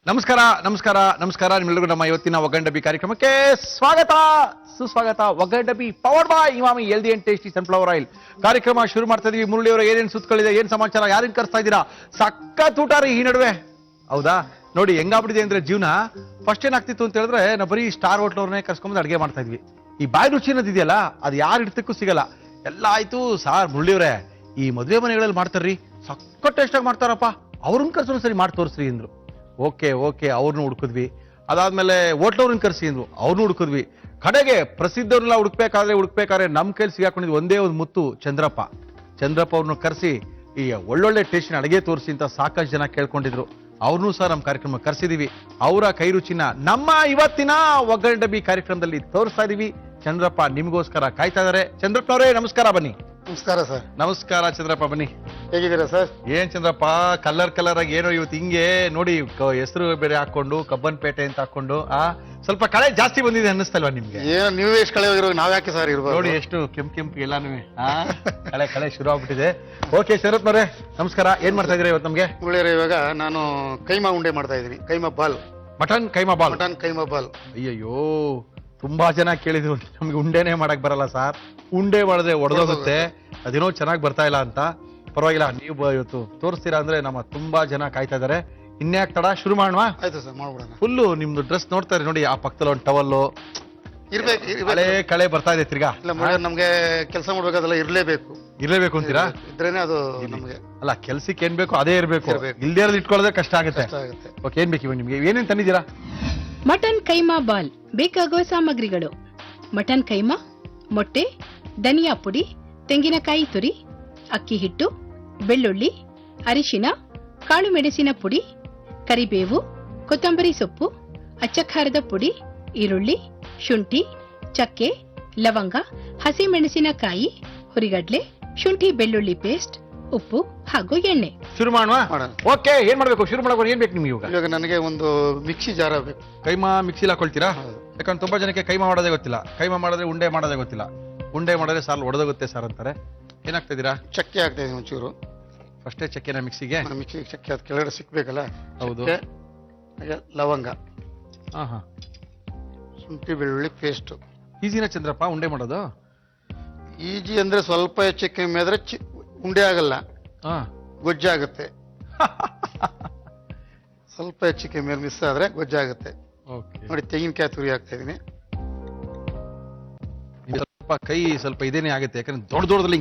ನಮಸ್ಕಾರ ನಮಸ್ಕಾರ ನಮಸ್ಕಾರ ನಿಮ್ಮೆಲ್ಲರಿಗೂ ನಮ್ಮ ಇವತ್ತಿನ ಒಗ್ಗಂಡಬಿ ಕಾರ್ಯಕ್ರಮಕ್ಕೆ ಸ್ವಾಗತ ಸುಸ್ವಾಗತ. ಒಗ್ಗಂಡಬಿ powered by Emami healthy and tasty sunflower oil ಕಾರ್ಯಕ್ರಮ ಶುರು ಮಾಡ್ತಾ ಇದೀವಿ. ಮುರಳಿಯವರ ಏನೇನು ಸುತ್ತಗಳಿದೆ, ಏನ್ ಸಮಾಚಾರ, ಯಾರನ್ನ ಕರ್ಸ್ತಾ ಇದ್ದೀರಾ? ಸಖತ್ ಊಟ ರೀ ಈ ನಡುವೆ, ಹೌದಾ? ನೋಡಿ ಹೆಂಗಾಗ್ಬಿಟ್ಟಿದೆ ಅಂದ್ರೆ ಜೀವನ. ಫಸ್ಟ್ ಏನಾಗ್ತಿತ್ತು ಅಂತ ಹೇಳಿದ್ರೆ ನಾವು ಬರೀ ಸ್ಟಾರ್ ಹೋಟ್ಲವ್ರನ್ನೇ ಕರ್ಸ್ಕೊಂಬಂದು ಅಡುಗೆ ಮಾಡ್ತಾ ಇದ್ವಿ. ಈ ಬಾಯಿ ರುಚಿ ಅನ್ನೋದಿದೆಯಲ್ಲ, ಅದು ಯಾರು ಇಡ್ತಕ್ಕೂ ಸಿಗಲ್ಲ. ಎಲ್ಲ ಆಯ್ತು ಸಾರ್ ಮುರಳಿಯವರೇ, ಈ ಮದುವೆ ಮನೆಗಳಲ್ಲಿ ಮಾಡ್ತಾರ್ರಿ, ಸಖತ್ ಟೇಸ್ಟ್ ಆಗಿ ಮಾಡ್ತಾರಪ್ಪ, ಅವ್ರನ್ನ ಕರ್ಸೋರು ಸರಿ ಮಾಡಿ ತೋರಿಸ್ರಿ ಅಂದ್ರು. ಓಕೆ ಅವ್ರನ್ನ ಹುಡುಕಿದ್ವಿ. ಅದಾದ್ಮೇಲೆ ಹೋಟ್ಲವ್ರನ್ನ ಕರ್ಸಿ ಅಂದ್ರು, ಅವ್ರನ್ನ ಹುಡುಕಿದ್ವಿ. ಕಡೆಗೆ ಪ್ರಸಿದ್ಧವ್ರನ್ನೆಲ್ಲ ಹುಡುಕ್ಬೇಕಾದ್ರೆ ನಮ್ ಕೈಲಿ ಸಿಗಾಕೊಂಡಿದ್ವಿ ಒಂದೇ ಒಂದು ಮುತ್ತು, ಚಂದ್ರಪ್ಪ ಅವ್ರನ್ನ ಕರೆಸಿ ಈ ಒಳ್ಳೊಳ್ಳೆ ಟೇಸ್ಟಿನ ಅಡುಗೆ ತೋರಿಸಿ ಅಂತ ಸಾಕಷ್ಟು ಜನ ಕೇಳ್ಕೊಂಡಿದ್ರು. ಅವ್ರನ್ನೂ ಸಹ ನಮ್ಮ ಕಾರ್ಯಕ್ರಮ ಕರ್ಸಿದೀವಿ. ಅವರ ಕೈ ರುಚಿನ ನಮ್ಮ ಇವತ್ತಿನ ಒಗ್ಗಂಡಬಿ ಕಾರ್ಯಕ್ರಮದಲ್ಲಿ ತೋರಿಸ್ತಾ ಇದೀವಿ. ಚಂದ್ರಪ್ಪ ನಿಮ್ಗೋಸ್ಕರ ಕಾಯ್ತಾ ಇದಾರೆ. ಚಂದ್ರಪ್ಪನವರೇ ನಮಸ್ಕಾರ, ಬನ್ನಿ. ನಮಸ್ಕಾರ ಸರ್. ನಮಸ್ಕಾರ ಚಂದ್ರಪ್ಪ, ಬನ್ನಿ. ಹೇಗಿದ್ದೀರಾ ಸರ್? ಏನ್ ಚಂದ್ರಪ್ಪ ಕಲರ್ ಆಗಿ ಏನೋ ಇವತ್ತು ಹಿಂಗೆ ನೋಡಿ, ಹೆಸರು ಬೇರೆ ಹಾಕೊಂಡು ಕಬ್ಬನ್ಪೇಟೆ ಅಂತ ಹಾಕೊಂಡು ಸ್ವಲ್ಪ ಕಳೆ ಜಾಸ್ತಿ ಬಂದಿದೆ ಅನ್ನಿಸ್ತಲ್ವಾ ನಿಮ್ಗೆ? ಏನು ನೀವೇ ಎಷ್ಟು ಕಳೆ ಹೋಗಿರೋ, ನಾವ್ ಯಾಕೆ ಸರ್ ಇರ್ಬೋದು? ನೋಡಿ ಎಷ್ಟು ಕೆಂಪು ಎಲ್ಲಾನು ಕಳೆ ಶುರು ಆಗ್ಬಿಟ್ಟಿದೆ. ಓಕೆ ಶರತ್ನವ್ರೆ ನಮಸ್ಕಾರ. ಏನ್ ಮಾಡ್ತಾ ಇದ್ದೀರಾ ಇವತ್ತು ನಮ್ಗೆ? ಮುಳ್ಳಿಯರ ಇವಾಗ ನಾನು ಕೈಮಾ ಉಂಡೆ ಮಾಡ್ತಾ ಇದ್ದೀನಿ. Keema ball, mutton keema ball. ಅಯ್ಯಯ್ಯೋ, ತುಂಬಾ ಜನ ಕೇಳಿದ್ರು ನಮ್ಗೆ ಉಂಡೆನೆ ಮಾಡಕ್ ಬರಲ್ಲ ಸರ್, ಉಂಡೆ ಮಾಡಿದ್ರೆ ಒಡೆದೋಗುತ್ತೆ, ಅದೇನೋ ಚೆನ್ನಾಗಿ ಬರ್ತಾ ಇಲ್ಲ ಅಂತ. ಪರವಾಗಿಲ್ಲ, ನೀವು ಇವತ್ತು ತೋರಿಸ್ತೀರಾ ಅಂದ್ರೆ ನಮ್ಮ ತುಂಬಾ ಜನ ಕಾಯ್ತಾ ಇದಾರೆ. ಇನ್ಯಾಕ್ ತಡ, ಶುರು ಮಾಡೋಣ? ಆಯ್ತು ಸರ್, ಮಾಡ್ಬಿಡೋಣ. ಫುಲ್ಲು ನಿಮ್ದು ಡ್ರೆಸ್ ನೋಡ್ತಾರೆ ನೋಡಿ, ಆ ಪಕ್ಕದಲ್ಲಿ ಒಂದು ಟವಲ್ಲು ಕಳೆ ಬರ್ತಾ ಇದೆ ತಿರ್ಗಾ. ಇಲ್ಲ ನಮ್ಗೆ ಕೆಲಸ ಮಾಡ್ಬೇಕಾದಲ್ಲ ಇರ್ಲೇಬೇಕು ಅಂತೀರಾ? ಇದ್ರೇನೆ ಅದು ನಮ್ಗೆ. ಅಲ್ಲ, ಕೆಲ್ಸಕ್ಕೆ ಏನ್ ಬೇಕು ಅದೇ ಇರ್ಬೇಕು, ಇಲ್ದೇ ಇರೋದು ಇಟ್ಕೊಳ್ಳೋದೇ ಕಷ್ಟ ಆಗುತ್ತೆ. ಓಕೆ, ಏನ್ ಬೇಕು ನಿಮ್ಗೆ? ಏನೇನ್ ತಂದಿದ್ದೀರಾ? Mutton keema ball. ಬೇಕಾಗುವ ಸಾಮಗ್ರಿಗಳು: ಮಟನ್ ಕೈಮಾ, ಮೊಟ್ಟೆ, ಧನಿಯಾ ಪುಡಿ, ತೆಂಗಿನಕಾಯಿ ತುರಿ, ಅಕ್ಕಿ ಹಿಟ್ಟು, ಬೆಳ್ಳುಳ್ಳಿ, ಅರಿಶಿನ, ಕಾಳು ಮೆಣಸಿನ ಪುಡಿ, ಕರಿಬೇವು, ಕೊತ್ತಂಬರಿ ಸೊಪ್ಪು, ಅಚ್ಚಖಾರದ ಪುಡಿ, ಈರುಳ್ಳಿ, ಶುಂಠಿ, ಚಕ್ಕೆ, ಲವಂಗ, ಹಸಿಮೆಣಸಿನಕಾಯಿ, ಹುರಿಗಡ್ಲೆ, ಶುಂಠಿ ಬೆಳ್ಳುಳ್ಳಿ ಪೇಸ್ಟ್, ಉಪ್ಪು ಹಾಗೂ ಎಣ್ಣೆ. ಶುರು ಮಾಡುವ? ಓಕೆ, ಏನ್ ಮಾಡ್ಬೇಕು? ಶುರು ಮಾಡಬೇಕು. ಏನ್ ಬೇಕು ನಿಮ್ಗೆ ಇವಾಗ? ನನಗೆ ಒಂದು ಮಿಕ್ಸಿ ಜಾರ ಬೇಕು. ಕೈಮಾ ಮಿಕ್ಸಿಲಿ ಹಾಕೊಳ್ತೀರಾ? ಯಾಕಂದ್ರೆ ತುಂಬಾ ಜನಕ್ಕೆ ಕೈಮಾ ಮಾಡೋದೇ ಗೊತ್ತಿಲ್ಲ. ಕೈಮಾ ಮಾಡಿದ್ರೆ ಉಂಡೆ ಮಾಡೋದೇ ಗೊತ್ತಿಲ್ಲ. ಉಂಡೆ ಮಾಡಿದ್ರೆ ಸಾರ್ ಒಡೆದೋಗುತ್ತೆ ಸರ್ ಅಂತಾರೆ. ಏನಾಗ್ತಾ ಇದೀರಾ? ಚಕ್ಕೆ ಹಾಕ್ತಾ ಇದೀನಿ ಒಂಚೂರು. ಫಸ್ಟೇ ಚಕ್ಕೆನ ಮಿಕ್ಸಿಗೆ ಚಕ್ಕೆ ಅದು ಕೆಳಗಡೆ ಸಿಕ್ಬೇಕಲ್ಲ. ಹೌದು. ಲವಂಗ, ಹಾ, ಶುಂಠಿ ಬೆಳ್ಳುಳ್ಳಿ ಪೇಸ್ಟ್. ಈಸಿನ ಚಂದ್ರಪ್ಪ ಉಂಡೆ ಮಾಡೋದು? ಈಜಿ ಅಂದ್ರೆ ಸ್ವಲ್ಪ ಹೆಚ್ಚು ಕಮ್ಮಿ ಆದ್ರೆ ಉಂಡೆ ಆಗಲ್ಲ, ಗೊಜ್ಜಾಗುತ್ತೆ. ಸ್ವಲ್ಪ ಹೆಚ್ಚು ಕಮ್ಮಿ ಮಿಸ್ ಆದ್ರೆ ಗೊಜ್ಜಾಗುತ್ತೆ. ನೋಡಿ, ತೆಂಗಿನಕಾಯಿ ತುರಿ ಹಾಕ್ತಾ ಇದೀನಿ. ಸ್ವಲ್ಪ ಕೈ ಸ್ವಲ್ಪ ಇದೇನೆ ಆಗುತ್ತೆ, ಯಾಕಂದ್ರೆ ದೊಡ್ಡದಲ್ಲಿ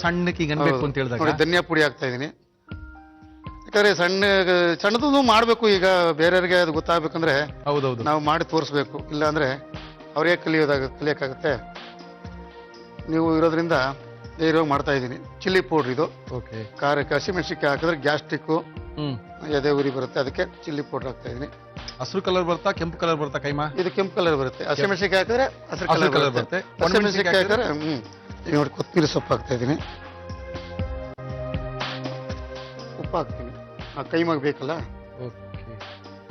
ಸಣ್ಣಕ್ಕೆ ಅನ್ಬೇಕು ಅಂತ ಹೇಳಿದಾಗ. ಧನಿಯಾ ಪುಡಿ ಹಾಕ್ತಾ ಇದೀನಿ. ಯಾಕಂದ್ರೆ ಸಣ್ಣದು ಮಾಡ್ಬೇಕು. ಈಗ ಬೇರೆಯವ್ರಿಗೆ ಅದು ಗೊತ್ತಾಗ್ಬೇಕಂದ್ರೆ ಹೌದೌದು ನಾವು ಮಾಡಿ ತೋರಿಸ್ಬೇಕು. ಇಲ್ಲ ಅಂದ್ರೆ ಅವ್ರಿಗೆ ಕಲಿಯಕ್ಕಾಗುತ್ತೆ. ನೀವು ಇರೋದ್ರಿಂದ ಧೈರ್ಯವಾಗಿ ಮಾಡ್ತಾ ಇದ್ದೀನಿ. ಚಿಲ್ಲಿ ಪೌಡ್ರ್ ಇದು. ಖಾರಕ್ಕೆ ಹಸಿಮೆಣಸಿನ್ಕಾಯಿ ಹಾಕಿದ್ರೆ ಗ್ಯಾಸ್ಟ್ರಿಕ್, ಎದೆ ಉರಿ ಬರುತ್ತೆ, ಅದಕ್ಕೆ ಚಿಲ್ಲಿ ಪೌಡರ್ ಹಾಕ್ತಾ ಇದೀನಿ. ಹಸಿರು ಕಲರ್ ಬರುತ್ತಾ, ಕೆಂಪು ಕಲರ್ ಬರುತ್ತಾ? ಕೈಮಾ ಇದು ಕೆಂಪು ಕಲರ್ ಬರುತ್ತೆ. ಹಸಿಮೆಣಸಿನ್ಕಾಯಿ ಹಾಕಿದ್ರೆ ಹಸಿರು ಕಲರ್ ಬರುತ್ತೆ. ಹಸಿಮೆಣಸಿನ್ಕಾಯಿ ಹಾಕಿದ್ರೆ ನೋಡಿ, ಕೊತ್ತಂಬರಿ ಸೊಪ್ಪು ಹಾಕ್ತಾ ಇದೀನಿ. ಉಪ್ಪು ಹಾಕ್ತೀನಿ. ಆ ಕೈಮಾಗ ಬೇಕಲ್ಲ.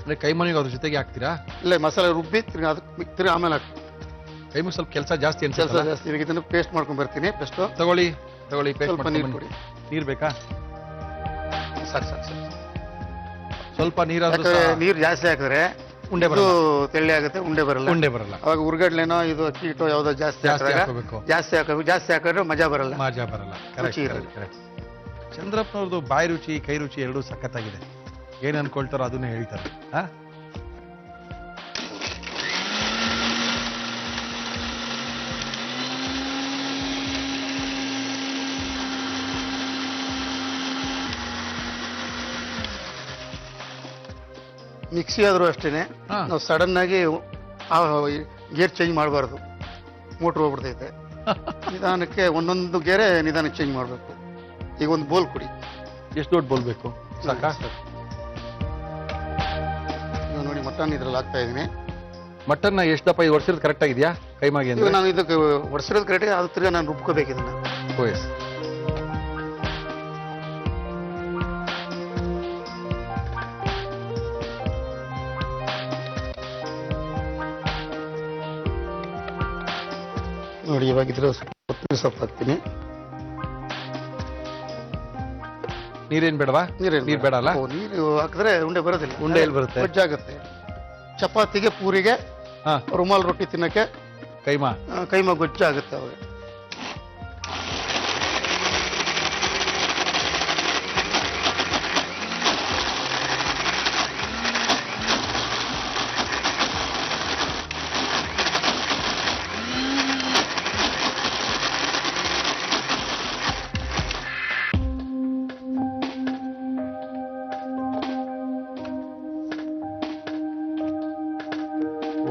ಅಂದ್ರೆ ಕೈಮಾನಿಗೆ ಅದ್ರ ಜೊತೆಗೆ ಹಾಕ್ತೀರಾ? ಇಲ್ಲ, ಮಸಾಲೆ ರುಬ್ಬಿ ತಿರ್ಗಿ ಆಮೇಲೆ ಹಾಕ್ತೀನಿ. ಕೈಮಾ ಸ್ವಲ್ಪ ಕೆಲಸ ಜಾಸ್ತಿ ಜಾಸ್ತಿ. ಈಗ ಇದನ್ನು ಪೇಸ್ಟ್ ಮಾಡ್ಕೊಂಡ್ ಬರ್ತೀನಿ. ಪೇಸ್ಟ್ ತಗೊಳ್ಳಿ. ಸ್ವಲ್ಪ ನೀರು ಕೊಡಿ. ನೀರ್ ಬೇಕಾ? ಸಾಕು. ಸ್ವಲ್ಪ ನೀರು ಜಾಸ್ತಿ ಹಾಕಿದ್ರೆ ಉಂಡೆ ತೆಳ್ಳಿ ಆಗುತ್ತೆ, ಉಂಡೆ ಬರಲ್ಲ. ಅವಾಗ ಉರ್ಗಡ್ಲೆನೋ ಇದು ಅಕ್ಕಿ ಹಿಟ್ಟು ಯಾವ್ದೋ ಜಾಸ್ತಿ ಹಾಕಿದ್ರೆ ಮಜಾ ಬರಲ್ಲ. ಚಂದ್ರಪ್ಪನವ್ರದ್ದು ಬಾಯಿ ರುಚಿ ಕೈ ರುಚಿ ಎರಡೂ ಸಖತ್ತಾಗಿದೆ. ಏನ್ ಅನ್ಕೊಳ್ತಾರೋ ಅದನ್ನೇ ಹೇಳ್ತಾರೆ. ಮಿಕ್ಸಿ ಆದ್ರೂ ಅಷ್ಟೇನೆ, ನಾವು ಸಡನ್ ಆಗಿ ಗೇರ್ ಚೇಂಜ್ ಮಾಡಬಾರ್ದು. ಮೋಟ್ರ್ ಹೋಗ್ಬಿಡ್ತೈತೆ. ನಿಧಾನಕ್ಕೆ ಒಂದೊಂದು ಗೇರೆ ನಿಧಾನಕ್ಕೆ ಚೇಂಜ್ ಮಾಡಬೇಕು. ಈಗ ಒಂದು ಬೋಲ್ ಕೊಡಿ. ಎಷ್ಟು ದೊಡ್ಡ ಬೋಲ್ ಬೇಕು? ಸಾಕಾ? ನೋಡಿ, ಮಟನ್ ಇದ್ರಲ್ಲಿ ಹಾಕ್ತಾ ಇದೀನಿ. ಮಟನ್ ಎಷ್ಟು ದಪ್ಪ ಇದು ಒಡ್ಸಿರೋದು ಕರೆಕ್ಟ್ ಆಗಿದೆಯಾ? ಕೈಮಾಗೆ ನಾನು ಇದಕ್ಕೆ ಒಡ್ಸಿರೋದು ಕರೆಕ್ಟ್. ಅದು ತಿರ್ಗಿ ನಾನು ರುಬ್ಕೋಬೇಕು ಇದನ್ನ. ನೋಡಿ, ಇವಾಗ ಕೊತ್ತಂಬರಿ ಸೊಪ್ಪು ಹಾಕ್ತೀನಿ. ನೀರೇನ್ ಬೇಡವಾ? ನೀರ್ ಬೇಡ ಅಲ್ಲ? ನೀರು ಹಾಕಿದ್ರೆ ಉಂಡೆ ಬರೋದಿಲ್ಲ. ಉಂಡೆ ಎಲ್ಲಿ ಬರುತ್ತೆ? ಗೊಜ್ಜಾಗುತ್ತೆ. ಚಪಾತಿಗೆ, ಪೂರಿಗೆ, ಹಾ, ರುಮಾಲ್ ರೊಟ್ಟಿ ತಿನ್ನಕ್ಕೆ ಕೈಮಾ ಗೊಜ್ಜಾಗುತ್ತೆ ಅವಾಗ.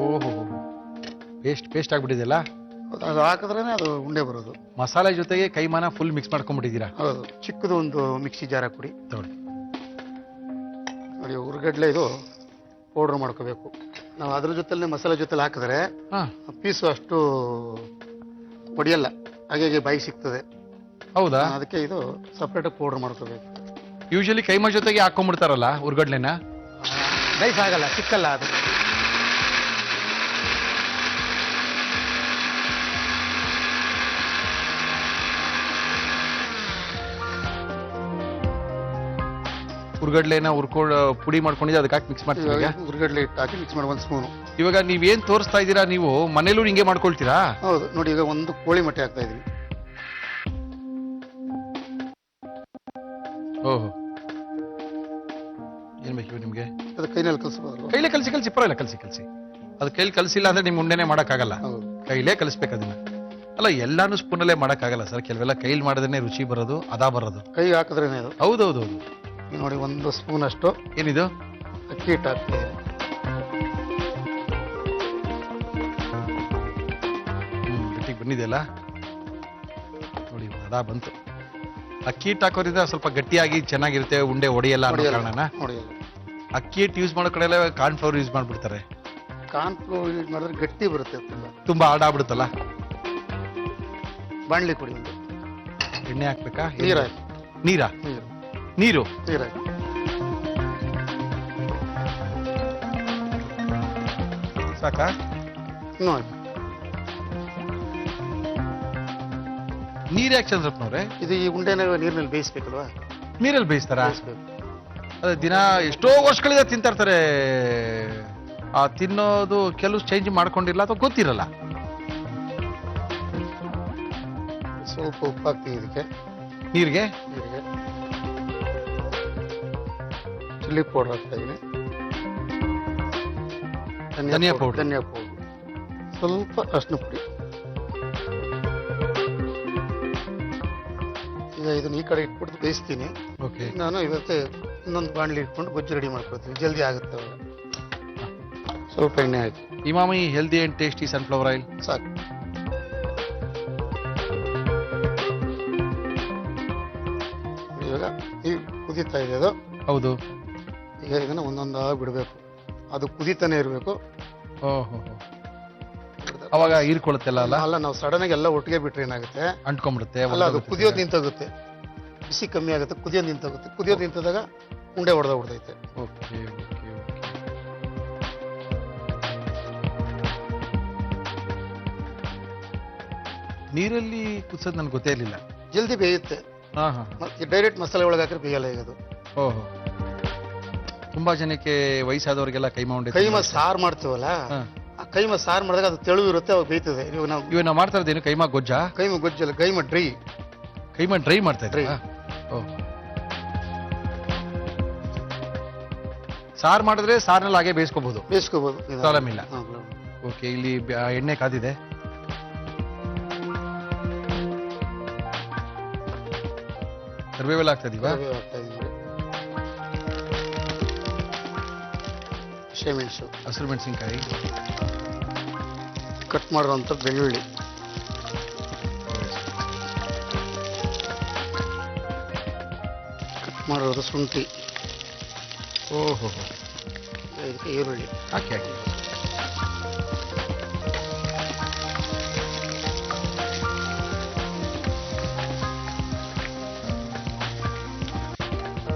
ಓಹೋ, ಪೇಸ್ಟ್ ಆಗ್ಬಿಟ್ಟಿದೆಯಲ್ಲ. ಅದು ಹಾಕಿದ್ರೇನೆ ಅದು ಉಂಡೆ ಬರೋದು. ಮಸಾಲೆ ಜೊತೆಗೆ ಕೈಮಾನ ಫುಲ್ ಮಿಕ್ಸ್ ಮಾಡ್ಕೊಂಡ್ಬಿಟ್ಟಿದ್ದೀರಾ? ಹೌದು. ಚಿಕ್ಕದು ಒಂದು ಮಿಕ್ಸಿ ಜಾರ ಕೊಡಿ. ತಗೊಳ್ಳಿ. ನೋಡಿ, ಉರ್ಗಡ್ಲೆ ಇದು ಪೌಡ್ರ್ ಮಾಡ್ಕೋಬೇಕು ನಾವು. ಅದ್ರ ಜೊತೆಲೆ ಮಸಾಲೆ ಜೊತೆಲಿ ಹಾಕಿದ್ರೆ ಪೀಸು ಅಷ್ಟು ಹೊಡಿಯಲ್ಲ, ಹಾಗೆ ಬಾಯಿಗೆ ಸಿಗ್ತದೆ. ಹೌದಾ? ಅದಕ್ಕೆ ಇದು ಸಪ್ರೇಟ್ ಪೌಡ್ರ್ ಮಾಡ್ಕೋಬೇಕು. ಯೂಶಲಿ ಕೈಮಾ ಜೊತೆಗೆ ಹಾಕೊಂಡ್ಬಿಡ್ತಾರಲ್ಲ ಉರ್ಗಡ್ಲೆನ. ನೈಸ್ ಆಗಲ್ಲ, ಸಿಕ್ಕಲ್ಲ ಅದು. ಉರ್ಗಡ್ಲೆನ ಪುಡಿ ಮಾಡ್ಕೊಂಡಿದ್ದೆ, ಅದಕ್ಕೆ ಹಾಕಿ ಮಿಕ್ಸ್ ಮಾಡ್ತೀವಿ. ಉರ್ಗಡ್ಲೆ ಹಿಟ್ಟು ಹಾಕಿ ಮಿಕ್ಸ್ ಮಾಡಿ 1 ಸ್ಪೂನು. ಇವಾಗ ನೀವೇನ್ ತೋರಿಸ್ತಾ ಇದ್ದೀರಾ, ನೀವು ಮನೇಲೂ ಹಿಂಗೆ ಮಾಡ್ಕೊಳ್ತೀರಾ? ಹೌದು. ನೋಡಿ, ಈಗ ಒಂದು ಕೋಳಿ ಮೊಟ್ಟೆ ಹಾಕ್ತಾ ಇದೀವಿ. ಓಹೋ, ಏನ್ ಬೇಕು ನಿಮ್ಗೆ? ಅದು ಕೈನಲ್ಲಿ ಕಲಿಸಬಹುದು. ಕೈಲೇ ಕಲ್ಸಿ ಪರವಾಗಿಲ್ಲ, ಕಲ್ಸಿ. ಅದು ಕೈಲಿ ಕಲ್ಸಿಲ್ಲ ಅಂದ್ರೆ ನಿಮ್ ಉಂಡೆನೆ ಮಾಡಕ್ಕಾಗಲ್ಲ. ಕೈಲೇ ಕಲಿಸ್ಬೇಕು ಅದನ್ನ. ಅಲ್ಲ, ಎಲ್ಲಾನು ಸ್ಪೂನಲ್ಲೇ ಮಾಡಕ್ಕಾಗಲ್ಲ ಸರ್. ಕೆಲವೆಲ್ಲ ಕೈಲಿ ಮಾಡಿದ್ರೆ ರುಚಿ ಬರೋದು, ಅದಾ ಬರೋದು. ಕೈ ಹಾಕಿದ್ರೇನೆ ಅದು. ಹೌದೌದು. ನೋಡಿ, 1 ಸ್ಪೂನ್ ಅಷ್ಟು ಏನಿದು ಅಕ್ಕಿ ಹಿಟ್ಟು ಹಾಕ್ತೀವಿ. ಗಟ್ಟಿಗೆ ಬಂದಿದೆಯಲ್ಲ ನೋಡಿ, ಅದಾ ಬಂತು. ಅಕ್ಕಿ ಹಿಟ್ಟು ಹಾಕೋದ್ರಿಂದ ಸ್ವಲ್ಪ ಗಟ್ಟಿಯಾಗಿ ಚೆನ್ನಾಗಿರುತ್ತೆ, ಉಂಡೆ ಒಡೆಯಲ್ಲ ಅನ್ನೋ ಕಾರಣನ. ಅಕ್ಕಿ ಹಿಟ್ಟು ಯೂಸ್ ಮಾಡೋ ಕಡೆ ಎಲ್ಲ ಕಾರ್ನ್ ಫ್ಲವರ್ ಯೂಸ್ ಮಾಡ್ಬಿಡ್ತಾರೆ. ಕಾರ್ನ್ ಫ್ಲೋರ್ ಯೂಸ್ ಮಾಡಿದ್ರೆ ಗಟ್ಟಿ ಬರುತ್ತೆ, ತುಂಬಾ ಹಾಡಾಗ್ಬಿಡುತ್ತಲ್ಲ. ಬಾಣ್ಲಿ ಕೊಡಿ. ಎಣ್ಣೆ ಹಾಕ್ಬೇಕಾ? ನೀರು ಹಾಕಿ. ನೀರು ಹಾಕಿ. ಸಾಕಾ? ಇನ್ನೂ ಹಾಕಿ. ನೀರ್ ಯಾಕೆ ಚಂದ್ರಪ್ಪನವ್ರೆ? ಇದು ಈ ಉಂಡೆನ ನೀರಿನಲ್ಲಿ ಬೇಯಿಸ್ಬೇಕಲ್ವಾ? ನೀರಲ್ಲಿ ಬೇಯಿಸ್ತಾರಾ? ಬೇಯಿಸ್ಬೇಕು. ಅದೇ ದಿನ ಎಷ್ಟೋ ವರ್ಷಗಳಿಂದ ತಿಂತಾ ಇರ್ತಾರೆ. ಆ ತಿನ್ನೋದು ಕೆಲವು ಚೇಂಜ್ ಮಾಡ್ಕೊಂಡಿರಲ್ಲ ಅಥವಾ ಗೊತ್ತಿರಲ್ಲ. ಸ್ವಲ್ಪ ಉಪ್ಪು ಹಾಕ್ತೀವಿ ಇದಕ್ಕೆ. ನೀರಿಗೆ ಚಿಲ್ಲಿ ಪೌಡರ್ ಹಾಕ್ತಾ ಇದೀನಿ. ಧನಿಯಾ ಪೌಡರ್, ಸ್ವಲ್ಪ ಅರಿಶಿನ ಪುಡಿ. ಈಗ ಇದನ್ನ ಈ ಕಡೆ ಇಟ್ಬಿಟ್ಟು ಬೇಯಿಸ್ತೀನಿ. ಓಕೆ. ನಾನು ಇವತ್ತೆ ಇನ್ನೊಂದು ಬಾಣಲಿ ಇಟ್ಕೊಂಡು ಗೊಜ್ಜು ರೆಡಿ ಮಾಡ್ಕೊಳ್ತೀನಿ, ಜಲ್ದಿ ಆಗುತ್ತೆ ಅವಾಗ. ಸ್ವಲ್ಪ ಎಣ್ಣೆ ಹಾಕಿ. Emami healthy and tasty sunflower oil ಸಾಕು. ಇವಾಗ ಈ ಕುದೀತಾ ಇದೆ ಅದು. ಹೌದು. ಈಗ ಇದನ್ನ ಒಂದೊಂದಾಗಿ ಬಿಡಬೇಕು, ಅದು ಕುದೀತಾನೆ ಇರಬೇಕು. ಓಹೋ, ಅವಾಗ ಹೀರ್ಕೊಳ್ಳುತ್ತೆಲ್ಲ ಅಲ್ಲ? ಅಲ್ಲ, ನಾವು ಸಡನ್ ಆಗಿ ಎಲ್ಲ ಒಟ್ಟಿಗೆ ಬಿಟ್ರೆ ಏನಾಗುತ್ತೆ, ಅಂಟ್ಕೊಂಡ್ಬಿಡುತ್ತೆ. ಅಲ್ಲ, ಅದು ಕುದಿಯೋದು ನಿಂತೋಗುತ್ತೆ, ಬಿಸಿ ಕಮ್ಮಿ ಆಗುತ್ತೆ, ಕುದಿಯೋದು ನಿಂತೋಗುತ್ತೆ. ಕುದಿಯೋದು ನಿಂತಾಗ ಉಂಡೆ ಹೊಡೆದೈತೆ. ಓಕೆ. ನೀರಲ್ಲಿ ಕುದಿಸೋದು ನನ್ಗೆ ಗೊತ್ತೇ ಇರಲಿಲ್ಲ. ಜಲ್ದಿ ಬೇಯುತ್ತೆ. ಡೈರೆಕ್ಟ್ ಮಸಾಲೆ ಒಳಗೆ ಹಾಕಿದ್ರೆ ಬೇಯಲ್ಲ ಈಗ ಅದು. ಓಹೋ, ತುಂಬಾ ಜನಕ್ಕೆ ವಯಸ್ಸಾದವರಿಗೆಲ್ಲ ಕೈಮಾ ಸಾರು ಮಾಡ್ತೀವಲ್ಲ, ಆ ಕೈಮಾ ಸಾರು ಮಾಡಿದಾಗ ಅದು ತೆಳು ಇರುತ್ತೆ, ಅವಾಗ ಬೇಯ್ತದೆ. ಇವಾಗ ನಾವು ಮಾಡ್ತಾ ಇರೋದೇನು ಕೈಮಾ ಗೊಜ್ಜಾ? ಕೈಮಾ ಗೊಜ್ಜಲ್ಲ, ಕೈಮಾ ಡ್ರೈ ಮಾಡ್ತಾ ಇದ್ರಿ? ಸಾರು ಮಾಡಿದ್ರೆ ಸಾರಿನಲ್ಲಿ ಹಾಗೆ ಬೇಯಿಸ್ಕೋಬಹುದು. ಪ್ರಾಬ್ಲಮ್ ಇಲ್ಲ. ಓಕೆ, ಇಲ್ಲಿ ಎಣ್ಣೆ ಕಾದಿದೆ. ಕರಿಬೇವೆಲ್ಲ ಆಗ್ತಾ ಇದೀವಾ? ಹಸಿರು ಮೆಣಸಿನ್ಕಾಯಿ, ಕಟ್ ಮಾಡಿರುವಂಥ ಬೆಳ್ಳುಳ್ಳಿ, ಕಟ್ ಮಾಡಿರೋದು ಶುಂಠಿ. ಓಹೋ, ಇದಕ್ಕೆ ಈರುಳ್ಳಿ ಹಾಕಿ.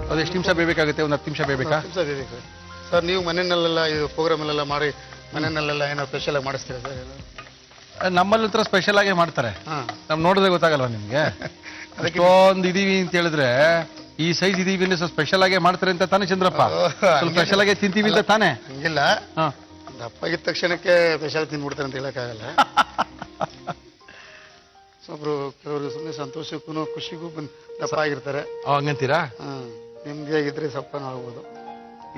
ಅದು ಎಷ್ಟು ನಿಮಿಷ ಬೇಯಬೇಕಾಗುತ್ತೆ? ಒಂದು 10 ನಿಮಿಷ ಬೇಯಬೇಕಾ? ಸರ್, ನೀವು ಮನೆಯಲ್ಲೆಲ್ಲ ಇದು ಪ್ರೋಗ್ರಾಮಲ್ಲೆಲ್ಲ ಮಾಡಿ ಮನೆಯಲ್ಲೆಲ್ಲ ಏನೋ ಸ್ಪೆಷಲ್ ಆಗಿ ಮಾಡಿಸ್ತೀರಾ ಸರ್? ನಮ್ಮಲ್ಲಿ ಹತ್ರ ಸ್ಪೆಷಲ್ ಆಗೇ ಮಾಡ್ತಾರೆ. ನಮ್ ನೋಡಿದ್ರೆ ಗೊತ್ತಾಗಲ್ವಾ ನಿಮ್ಗೆ? ಅದಕ್ಕೆ ಒಂದು ಇದೀವಿ ಅಂತ ಹೇಳಿದ್ರೆ ಈ ಸೈಜ್ ಇದೀವಿ ಅಂದ್ರೆ ಸ್ವಲ್ಪ ಸ್ಪೆಷಲ್ ಆಗೇ ಮಾಡ್ತಾರೆ ಅಂತ ತಾನೇ ಚಂದ್ರಪ್ಪ? ಸ್ವಲ್ಪ ಸ್ಪೆಷಲ್ ಆಗೇ ತಿಂತೀವಿ ಅಂತ ತಾನೇ? ಹಂಗಿಲ್ಲ, ಹಾ. ದಪ್ಪ ಆಗಿದ ತಕ್ಷಣಕ್ಕೆ ಸ್ಪೆಷಲ್ ತಿಂದ್ಬಿಡ್ತಾರೆ ಅಂತ ಹೇಳಕ್ಕಾಗಲ್ಲ. ಕೆಲವರು ಸುಮ್ಮನೆ ಸಂತೋಷಕ್ಕೂ ಖುಷಿಗೂ ದಪ್ಪ ಆಗಿರ್ತಾರೆ. ಹಂಗಂತೀರಾ? ನೆಮ್ಮದಿಯಾಗಿದ್ರೆ ಸಪ್ಪನ ಆಗ್ಬೋದು.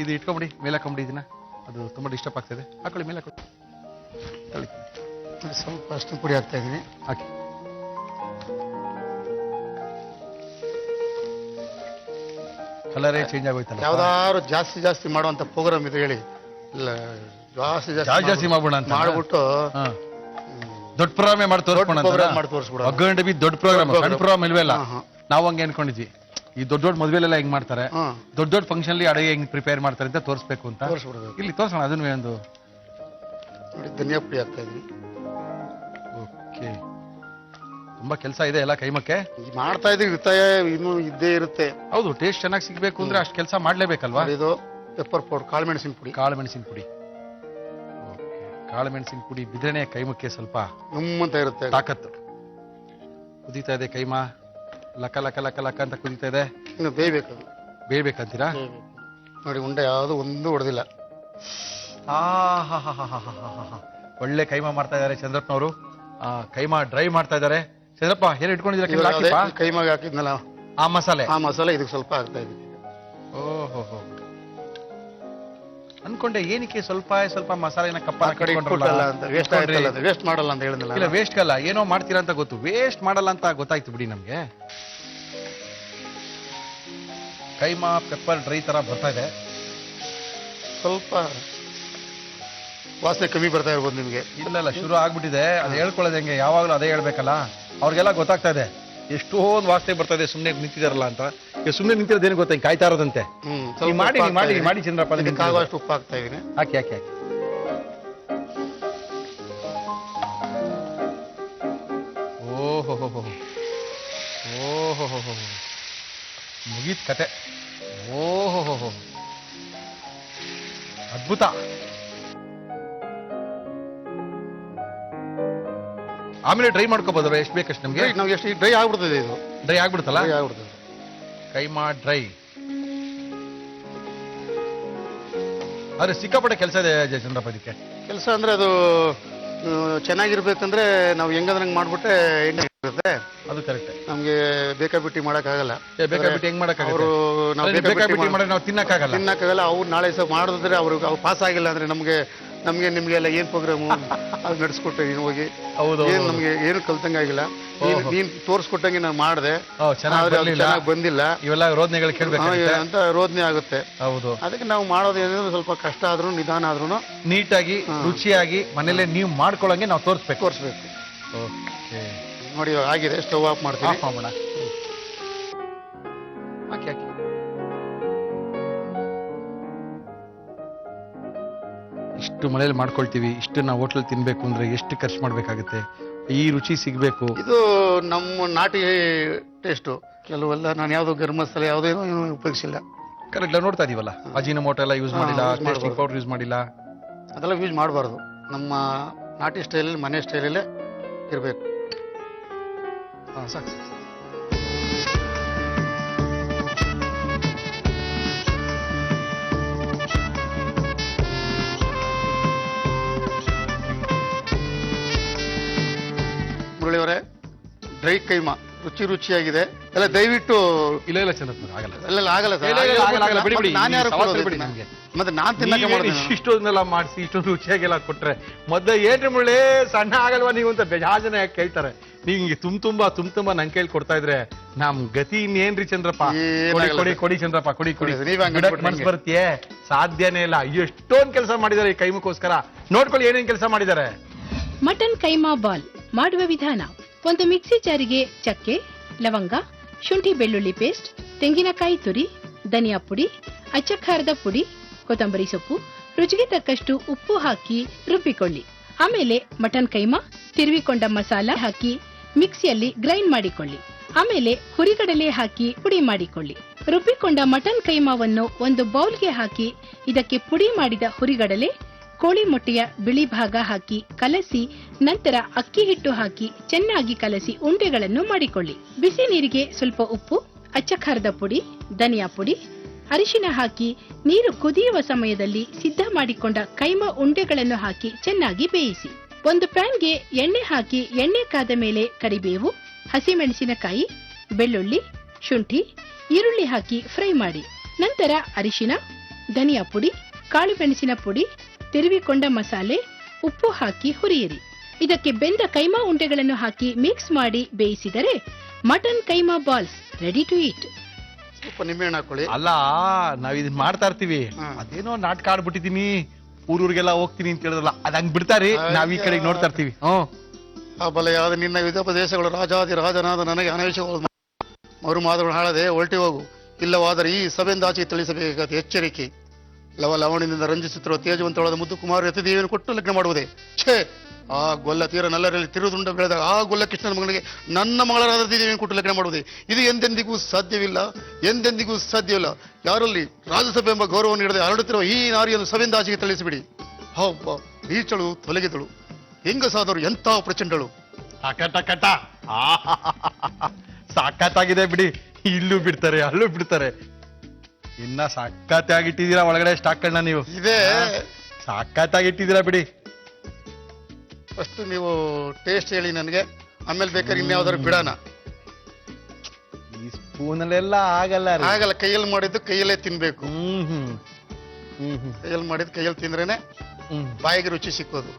ಇದು ಇಟ್ಕೊಂಬಿಡಿ, ಮೇಲೆ ಹಾಕೊಂಬಿಡಿ ಇದನ್ನ. ಅದು ತುಂಬಾ ಡಿಸ್ಟರ್ಬ್ ಆಗ್ತದೆ. ಹಾಕೊಳ್ಳಿ, ಮೇಲೆ ಹಾಕೊಳ್ಳಿ. ಸ್ವಲ್ಪ ಅಷ್ಟು ಪುಡಿ ಹಾಕ್ತಾ ಇದೀನಿ. ಹಾಕಿ. ಕಲರೇ ಚೇಂಜ್ ಆಗೋಯ್ತಲ್ಲ. ಯಾವ್ದಾದ್ರು ಜಾಸ್ತಿ ಮಾಡುವಂತ ಪ್ರೋಗ್ರಾಮ್ ಇದು ಹೇಳಿ. ಇಲ್ಲ, ಜಾಸ್ತಿ ಮಾಡ್ಬೋಣ ಅಂತ ಮಾಡ್ಬಿಟ್ಟು ದೊಡ್ಡ ಪ್ರೋಗ್ರಾಮೇ ಮಾಡಿ ತೋರಿಸ್ಬಿಡ. ಒಗ್ಗರಣೆ ದೊಡ್ಡ ಪ್ರೋಗ್ರಾಮ್, ಸಣ್ಣ ಪ್ರೋಗ್ರಾಮ್ ಇಲ್ವಲ್ಲ. ನಾವು ಹಂಗೆ ಅನ್ಕೊಂಡಿದ್ವಿ, ಈ ದೊಡ್ಡ ಮದುವೆಲೆಲ್ಲ ಹೆಂಗ್ ಮಾಡ್ತಾರೆ, ದೊಡ್ಡ ಫಂಕ್ಷನ್ ಅಲ್ಲಿ ಅಡುಗೆ ಹೆಂಗ್ ಪ್ರಿಪೇರ್ ಮಾಡ್ತಾರೆ ಅಂತ ತೋರಿಸ್ಬೇಕು ಅಂತ. ಇಲ್ಲಿ ತೋರ್ಸೋಣ ಅದನ್ನ ಒಂದು. ನೋಡಿ, ಧನಿಯಾ ಪುಡಿ ಹಾಕ್ತಾ ಇದೀನಿ. ಓಕೆ, ತುಂಬಾ ಕೆಲಸ ಇದೆ ಎಲ್ಲ ಕೈಮಕ್ಕೆ. ಮಾಡ್ತಾ ಇದ್ದೀವಿ, ಉಳಿತಾಯ ಇನ್ನೂ ಇದ್ದೇ ಇರುತ್ತೆ. ಹೌದು, ಟೇಸ್ಟ್ ಚೆನ್ನಾಗಿ ಸಿಗ್ಬೇಕು ಅಂದ್ರೆ ಅಷ್ಟು ಕೆಲಸ ಮಾಡ್ಲೇಬೇಕಲ್ವಾ. ಇದು ಪೆಪ್ಪರ್ ಪೌಡರ್, ಕಾಳುಮೆಣಸಿನ ಪುಡಿ. ಕಾಳುಮೆಣಸಿನ ಪುಡಿ, ಕಾಳುಮೆಣಸಿನ ಪುಡಿ ಬಿದ್ರೇನೆ ಕೈಮಕ್ಕೆ ಸ್ವಲ್ಪ ಅಂತ ಇರುತ್ತೆ, ತಾಕತ್ತು. ಕುದೀತಾ ಇದೆ ಕೈಮಾ, ಲಕ ಲಕ ಲಕ ಲಕ ಅಂತ ಕುದೀತಾ ಇದೆ. ಇನ್ನು ಬೇಯಬೇಕು. ಬೇಯಬೇಕಂತೀರಾ? ನೋಡಿ, ಉಂಡೆ ಯಾವುದು ಒಂದು ಹೊಡೆದಿಲ್ಲ. ಒಳ್ಳೆ ಕೈಮಾ ಮಾಡ್ತಾ ಇದಾರೆ ಚಂದ್ರಪ್ಪನವರು. ಕೈಮಾ ಡ್ರೈ ಮಾಡ್ತಾ ಇದಾರೆ. ಚಂದ್ರಪ್ಪ, ಏನು ಇಟ್ಕೊಂಡಿದ್ದೀರಾ? ಕೈಮಾಗ ಹಾಕಿದ್ನಲ್ಲ ಆ ಮಸಾಲೆ ಇದಕ್ಕೆ ಸ್ವಲ್ಪ ಹಾಕ್ತಾ ಇದ್ದೀನಿ. ಓಹೋ, ಅನ್ಕೊಂಡೆ ಏನಕ್ಕೆ ಸ್ವಲ್ಪ ಸ್ವಲ್ಪ ಮಸಾಲೆನ ಕಪ್ಪ ವೇಸ್ಟ್ ಮಾಡಲ್ಲ ಅಂತ ಹೇಳಿದ್ನಲ್ಲ. ಇಲ್ಲ, ವೇಸ್ಟ್ ಅಲ್ಲ, ಏನೋ ಮಾಡ್ತೀರಾ ಅಂತ ಗೊತ್ತು, ವೇಸ್ಟ್ ಮಾಡಲ್ಲ ಅಂತ ಗೊತ್ತಾಯ್ತು ಬಿಡಿ ನಮ್ಗೆ. ಕೈಮಾ ಪೆಪ್ಪರ್ ಡ್ರೈ ತರ ಬರ್ತಾ ಇದೆ. ಸ್ವಲ್ಪ ವಾಸನೆ ಕಮ್ಮಿ ಬರ್ತಾ ಇರ್ಬೋದು ನಿಮ್ಗೆ. ಇಲ್ಲ, ಶುರು ಆಗ್ಬಿಟ್ಟಿದೆ. ಅದು ಹೇಳ್ಕೊಳ್ಳೋದು ಹೆಂಗೆ? ಯಾವಾಗಲೂ ಅದೇ ಹೇಳ್ಬೇಕಲ್ಲ. ಅವ್ರಿಗೆಲ್ಲ ಗೊತ್ತಾಗ್ತಾ ಇದೆ ಎಷ್ಟೊಂದು ವಾಸನೆ ಬರ್ತಾ ಇದೆ, ಸುಮ್ಮನೆ ನಿಂತಿದಾರಲ್ಲ ಅಂತ. ಈಗ ಸುಮ್ಮನೆ ನಿಂತಿರೋದೇನು ಗೊತ್ತಾ, ಹಿಂಗೆ ಕಾಯ್ತಾ ಇರೋದಂತೆ. ಮಾಡಿ ಚಂದ್ರಪ್ಪ, ಅದಕ್ಕೆ ಉಪ್ಪು ಹಾಕ್ತಾ ಇದೀನಿ. ಹಾಕಿ. ಓಹೋ, ಮುಗೀತ್ ಕತೆ. ಓಹೋ, ಅದ್ಭುತ. ಆಮೇಲೆ ಡ್ರೈ ಮಾಡ್ಕೋಬಹುದು ಎಷ್ಟು ಬೇಕಷ್ಟು ನಮ್ಗೆ. ನಾವು ಎಷ್ಟು ಡ್ರೈ ಆಗ್ಬಿಡ್ತದೆ, ಇದು ಡ್ರೈ ಆಗ್ಬಿಡುತ್ತಲ್ಲ. ಆಗ್ಬಿಡ್ತದೆ ಕೈಮಾ ಡ್ರೈ. ಆದ್ರೆ ಸಿಕ್ಕಾಪಟ್ಟೆ ಕೆಲಸ ಇದೆ ಚಂದ್ರಪ್ಪ ಇದಕ್ಕೆ. ಕೆಲಸ ಅಂದ್ರೆ ಅದು ಚೆನ್ನಾಗಿರ್ಬೇಕಂದ್ರೆ ನಾವು ಹೆಂಗಂದ್ರೆ ಮಾಡ್ಬಿಟ್ಟೆ ಎಣ್ಣೆ ಇರುತ್ತೆ. ಅದು ಕರೆಕ್ಟ್. ನಮ್ಗೆ ಬೇಕಾಬಿಟ್ಟಿ ಮಾಡಕ್ಕಾಗಲ್ಲ. ಬೇಕಾಬಿಟ್ಟಿ ಹೆಂಗ್ ಮಾಡಕ್ಕಾಗಲ್ಲ? ಅವರು ನಾವು ತಿನ್ನಕ್ಕಾಗಲ್ಲ. ಅವ್ರು ನಾಳೆ ಸಹ ಮಾಡಿದ್ರೆ ಅವ್ರು ಪಾಸ್ ಆಗಿಲ್ಲ ಅಂದ್ರೆ ನಮ್ಗೆ ನಿಮ್ಗೆಲ್ಲ ಏನ್ ಪ್ರೋಗ್ರಾಮು ಅದು ನಡೆಸ್ಕೊಟ್ಟೆ ನೀನು ಹೋಗಿ. ಹೌದು, ನಮ್ಗೆ ಏನು ಕಲ್ತಂಗಾಗಿಲ್ಲ. ನೀನ್ ತೋರ್ಸ್ಕೊಟ್ಟಂಗೆ ನಾವು ಮಾಡಿದೆ, ಚೆನ್ನಾಗಿ ಬಂದಿಲ್ಲ. ಇವೆಲ್ಲ ರೋದನೆಗಳು ಕೇಳ್ಬೇಕು ಅಂತ ರೋದನೆ ಆಗುತ್ತೆ. ಹೌದು, ಅದಕ್ಕೆ ನಾವು ಮಾಡೋದು ಏನಾದ್ರು ಸ್ವಲ್ಪ ಕಷ್ಟ ಆದ್ರೂ ನಿಧಾನ ಆದ್ರೂ ನೀಟಾಗಿ ರುಚಿಯಾಗಿ ಮನೇಲೆ ನೀವು ಮಾಡ್ಕೊಳ್ಳಂಗೆ ನಾವು ತೋರಿಸ್ಬೇಕು. ಓಕೆ, ನೋಡಿ ಆಗಿದೆ. ಸ್ಟವ್ ಆಫ್ ಮಾಡ್ತೀನಿ. ಹಾಕಿ. ಇಷ್ಟು ಮನೇಲಿ ಮಾಡ್ಕೊಳ್ತೀವಿ, ಇಷ್ಟು ನಾವು ಹೋಟ್ಲಲ್ಲಿ ತಿನ್ಬೇಕು ಅಂದ್ರೆ ಎಷ್ಟು ಖರ್ಚು ಮಾಡ್ಬೇಕಾಗುತ್ತೆ? ಈ ರುಚಿ ಸಿಗ್ಬೇಕು. ಇದು ನಮ್ಮ ನಾಟಿ ಟೇಸ್ಟು. ಕೆಲವೆಲ್ಲ ನಾನು ಯಾವ್ದು ಗರಂ ಮಸಾಲೆ ಯಾವುದೇನೋ ಉಪಯೋಗಿಸಿಲ್ಲ. ಕರೆಕ್ಟ್, ನೋಡ್ತಾ ಇದೀವಲ್ಲ, ಅಜಿನೋಮೋಟೊ ಎಲ್ಲ ಯೂಸ್ ಮಾಡಿಲ್ಲ, ಟೇಸ್ಟಿಂಗ್ ಪೌಡರ್ ಯೂಸ್ ಮಾಡಿಲ್ಲ. ಅದೆಲ್ಲ ಯೂಸ್ ಮಾಡಬಾರ್ದು. ನಮ್ಮ ನಾಟಿ ಸ್ಟೈಲಲ್ಲಿ, ಮನೆ ಸ್ಟೈಲಲ್ಲೇ ಇರಬೇಕು. ಸಾಕು. ಮುರಳಿಯವರೇ, ಡ್ರೈ ಕೈಮಾ ರುಚಿಯಾಗಿದೆ. ಎಲ್ಲ ದಯವಿಟ್ಟು. ಇಲ್ಲ ಚಂದ್ರಪ್ಪ, ಆಗಲ್ಲ. ಆಗಲ್ಲ ಮತ್ತೆ ನಾನ್ ತಿನ್ನಕ್ಕೆ ಇಷ್ಟೊಂದೆಲ್ಲ ಮಾಡಿಸಿ ಇಷ್ಟೊಂದು ರುಚಿಯಾಗೆಲ್ಲ ಕೊಟ್ರೆ ಮೊದಲ ಏನ್ರಿ ಮುಳ್ಳಿ ಸಣ್ಣ ಆಗಲ್ವಾ ನೀವು ಅಂತ ಬೇಜಾಜನ ಯಾಕೆ ಕೇಳ್ತಾರೆ. ನೀವು ಹಿಂಗೆ ತುಂಬಾ ನಂಗೆ ಕೇಳಿ ಕೊಡ್ತಾ ಇದ್ರೆ ನಮ್ ಗತಿ ಇನ್ನೇನ್ರಿ ಚಂದ್ರಪ್ಪ? ಕೊಡಿ ಚಂದ್ರಪ್ಪ, ಕೊಡಿ. ಮನ್ಸ್ ಬರ್ತೀಯೇ? ಸಾಧ್ಯನೇ ಇಲ್ಲ. ಎಷ್ಟೊಂದ್ ಕೆಲಸ ಮಾಡಿದ್ದಾರೆ ಈ ಕೈಮಕ್ಕೋಸ್ಕರ. ನೋಡ್ಕೊಳ್ಳಿ ಏನೇನ್ ಕೆಲಸ ಮಾಡಿದ್ದಾರೆ. ಮಟನ್ ಕೈಮಾ ಬಾಲ್ ಮಾಡುವ ವಿಧಾನ: ಒಂದು ಮಿಕ್ಸಿ ಜಾರಿಗೆ ಚಕ್ಕೆ, ಲವಂಗ, ಶುಂಠಿ ಬೆಳ್ಳುಳ್ಳಿ ಪೇಸ್ಟ್, ತೆಂಗಿನಕಾಯಿ ತುರಿ, ಧನಿಯಾ ಪುಡಿ, ಅಚ್ಚ ಖಾರದ ಪುಡಿ, ಕೊತ್ತಂಬರಿ ಸೊಪ್ಪು, ರುಚಿಗೆ ತಕ್ಕಷ್ಟು ಉಪ್ಪು ಹಾಕಿ ರುಬ್ಬಿಕೊಳ್ಳಿ. ಆಮೇಲೆ ಮಟನ್ ಕೈಮಾ, ತಿರುವಿಕೊಂಡ ಮಸಾಲ ಹಾಕಿ ಮಿಕ್ಸಿಯಲ್ಲಿ ಗ್ರೈಂಡ್ ಮಾಡಿಕೊಳ್ಳಿ. ಆಮೇಲೆ ಹುರಿಗಡಲೆ ಹಾಕಿ ಪುಡಿ ಮಾಡಿಕೊಳ್ಳಿ. ರುಬ್ಬಿಕೊಂಡ ಮಟನ್ ಕೈಮಾವನ್ನು ಒಂದು ಬೌಲ್ಗೆ ಹಾಕಿ ಇದಕ್ಕೆ ಪುಡಿ ಮಾಡಿದ ಹುರಿಗಡಲೆ, ಕೋಳಿ ಮೊಟ್ಟೆಯ ಬಿಳಿ ಭಾಗ ಹಾಕಿ ಕಲಸಿ, ನಂತರ ಅಕ್ಕಿ ಹಿಟ್ಟು ಹಾಕಿ ಚೆನ್ನಾಗಿ ಕಲಸಿ ಉಂಡೆಗಳನ್ನು ಮಾಡಿಕೊಳ್ಳಿ. ಬಿಸಿ ನೀರಿಗೆ ಸ್ವಲ್ಪ ಉಪ್ಪು, ಅಚ್ಚ ಖಾರದ ಪುಡಿ, ಧನಿಯಾ ಪುಡಿ, ಅರಿಶಿನ ಹಾಕಿ ನೀರು ಕುದಿಯುವ ಸಮಯದಲ್ಲಿ ಸಿದ್ಧ ಮಾಡಿಕೊಂಡ ಕೈಮಾ ಉಂಡೆಗಳನ್ನು ಹಾಕಿ ಚೆನ್ನಾಗಿ ಬೇಯಿಸಿ. ಒಂದು ಪ್ಯಾನ್ಗೆ ಎಣ್ಣೆ ಹಾಕಿ ಎಣ್ಣೆ ಕಾದ ಮೇಲೆ ಕರಿಬೇವು, ಹಸಿಮೆಣಸಿನಕಾಯಿ, ಬೆಳ್ಳುಳ್ಳಿ, ಶುಂಠಿ, ಈರುಳ್ಳಿ ಹಾಕಿ ಫ್ರೈ ಮಾಡಿ. ನಂತರ ಅರಿಶಿನ, ಧನಿಯಾ ಪುಡಿ, ಕಾಳು ಮೆಣಸಿನ ಪುಡಿ, ತಿರುವಿಕೊಂಡ ಮಸಾಲೆ, ಉಪ್ಪು ಹಾಕಿ ಹುರಿಯಿರಿ. ಇದಕ್ಕೆ ಬೆಂದ ಕೈಮಾ ಉಂಡೆಗಳನ್ನು ಹಾಕಿ ಮಿಕ್ಸ್ ಮಾಡಿ ಬೇಯಿಸಿದರೆ mutton keema balls ready to eat. ಸ್ವಲ್ಪ ನಿಂಬೆಹಣ್ಣು ಹಾಕೊಳ್ಳಿ. ಅಲ್ಲ, ನಾವ್ ಇದನ್ನ ಮಾಡ್ತಾ ಇರ್ತೀವಿ. ಅದೇನೋ ನಾಟಕ ಆಡ್ಬಿಟ್ಟಿದೀನಿ, ಊರೂರಿಗೆಲ್ಲ ಹೋಗ್ತೀನಿ ಅಂತ ಹೇಳಿದ್ರಲ್ಲ, ಅದ್ ಹಂಗ್ ಬಿಡ್ತಾರಿ. ನಾವ್ ಈ ಕಡೆಗೆ ನೋಡ್ತಾ ಇರ್ತೀವಿ. ಆ ಬಲೆಯಾದ ನಿನ್ನ ವಿಧೋಪದೇಶಗಳು ರಾಜಾದಿ ರಾಜನಾದ ನನಗೆ ಅನವೇಶಗಳು ಮರುಮಾದಗಳು ಹಾಳದೆ ಹೊರಟಿ ಹೋಗು. ಇಲ್ಲವಾದರೆ ಈ ಸಭೆಯಿಂದಾಚೆ ತಿಳಿಸಬೇಕಾದ ಎಚ್ಚರಿಕೆ. ಲವಣದಿಂದ ರಂಜಿಸುತ್ತಿರುವ ತೇಜವಂತವಾದ ಮುದ್ದು ಕುಮಾರ ಯತಿದೇವಿಯನ್ನು ಕೊಟ್ಟು ಲಗ್ನ ಮಾಡುವುದೇ? ಛೇ, ಆ ಗೊಲ್ಲ ತೀರ ನಲ್ಲರಲ್ಲಿ ತಿರುದುಂಡ ಬೆಳೆದಾಗ ಆ ಗೊಲ್ಲ ಕೃಷ್ಣನ ಮಗನಿಗೆ ನನ್ನ ಮಗಳಾದ ದೇವಿಯನ್ನು ಕೊಟ್ಟು ಲಗ್ನ ಮಾಡುವುದೇ? ಇದು ಎಂದೆಂದಿಗೂ ಸಾಧ್ಯವಿಲ್ಲ, ಎಂದೆಂದಿಗೂ ಸಾಧ್ಯವಿಲ್ಲ. ಯಾರಲ್ಲಿ ರಾಜಸಭೆ ಎಂಬ ಗೌರವ ನೀಡದೆ ಹರಡುತ್ತಿರುವ ಈ ನಾರಿಯನ್ನು ಸಭೆಯಿಂದಾಚೆಗೆ ತಿಳಿಸಿಬಿಡಿ. ಹಬ್ಬ ನೀಚಳು ತೊಲಗಿದಳು, ಹೆಂಗಸಾದರು ಎಂಥ ಪ್ರಚಂಡಳು. ಸಾಕತ್ತಾಗಿದೆ ಬಿಡಿ. ಇಲ್ಲೂ ಬಿಡ್ತಾರೆ, ಅಲ್ಲೂ ಬಿಡ್ತಾರೆ. ಇನ್ನ ಸಕ್ಕತ್ತಾಗಿಟ್ಟಿದ್ದೀರಾ ಒಳಗಡೆ ಸ್ಟಾಕ್ಗಳನ್ನ ನೀವು. ಇದೇ ಸಕ್ಕತ್ತಾಗಿಟ್ಟಿದ್ದೀರಾ ಬಿಡಿ. ಫಸ್ಟ್ ನೀವು ಟೇಸ್ಟ್ ಹೇಳಿ ನನಗೆ, ಆಮೇಲೆ ಬೇಕಾದ್ರೆ ಇನ್ಯಾವ್ದಾದ್ರು ಬಿಡೋಣ. ಈ ಸ್ಪೂನಲ್ಲೆಲ್ಲ ಆಗಲ್ಲ ರೀ. ಆಗಲ್ಲ, ಕೈಯಲ್ಲಿ ಮಾಡಿದ್ದು ಕೈಯಲ್ಲೇ ತಿನ್ಬೇಕು. ಕೈಯಲ್ಲಿ ಮಾಡಿದ್ದು ಕೈಯಲ್ಲಿ ತಿಂದ್ರೇನೆ ಬಾಯಿಗೆ ರುಚಿ ಸಿಕ್ಕೋದು.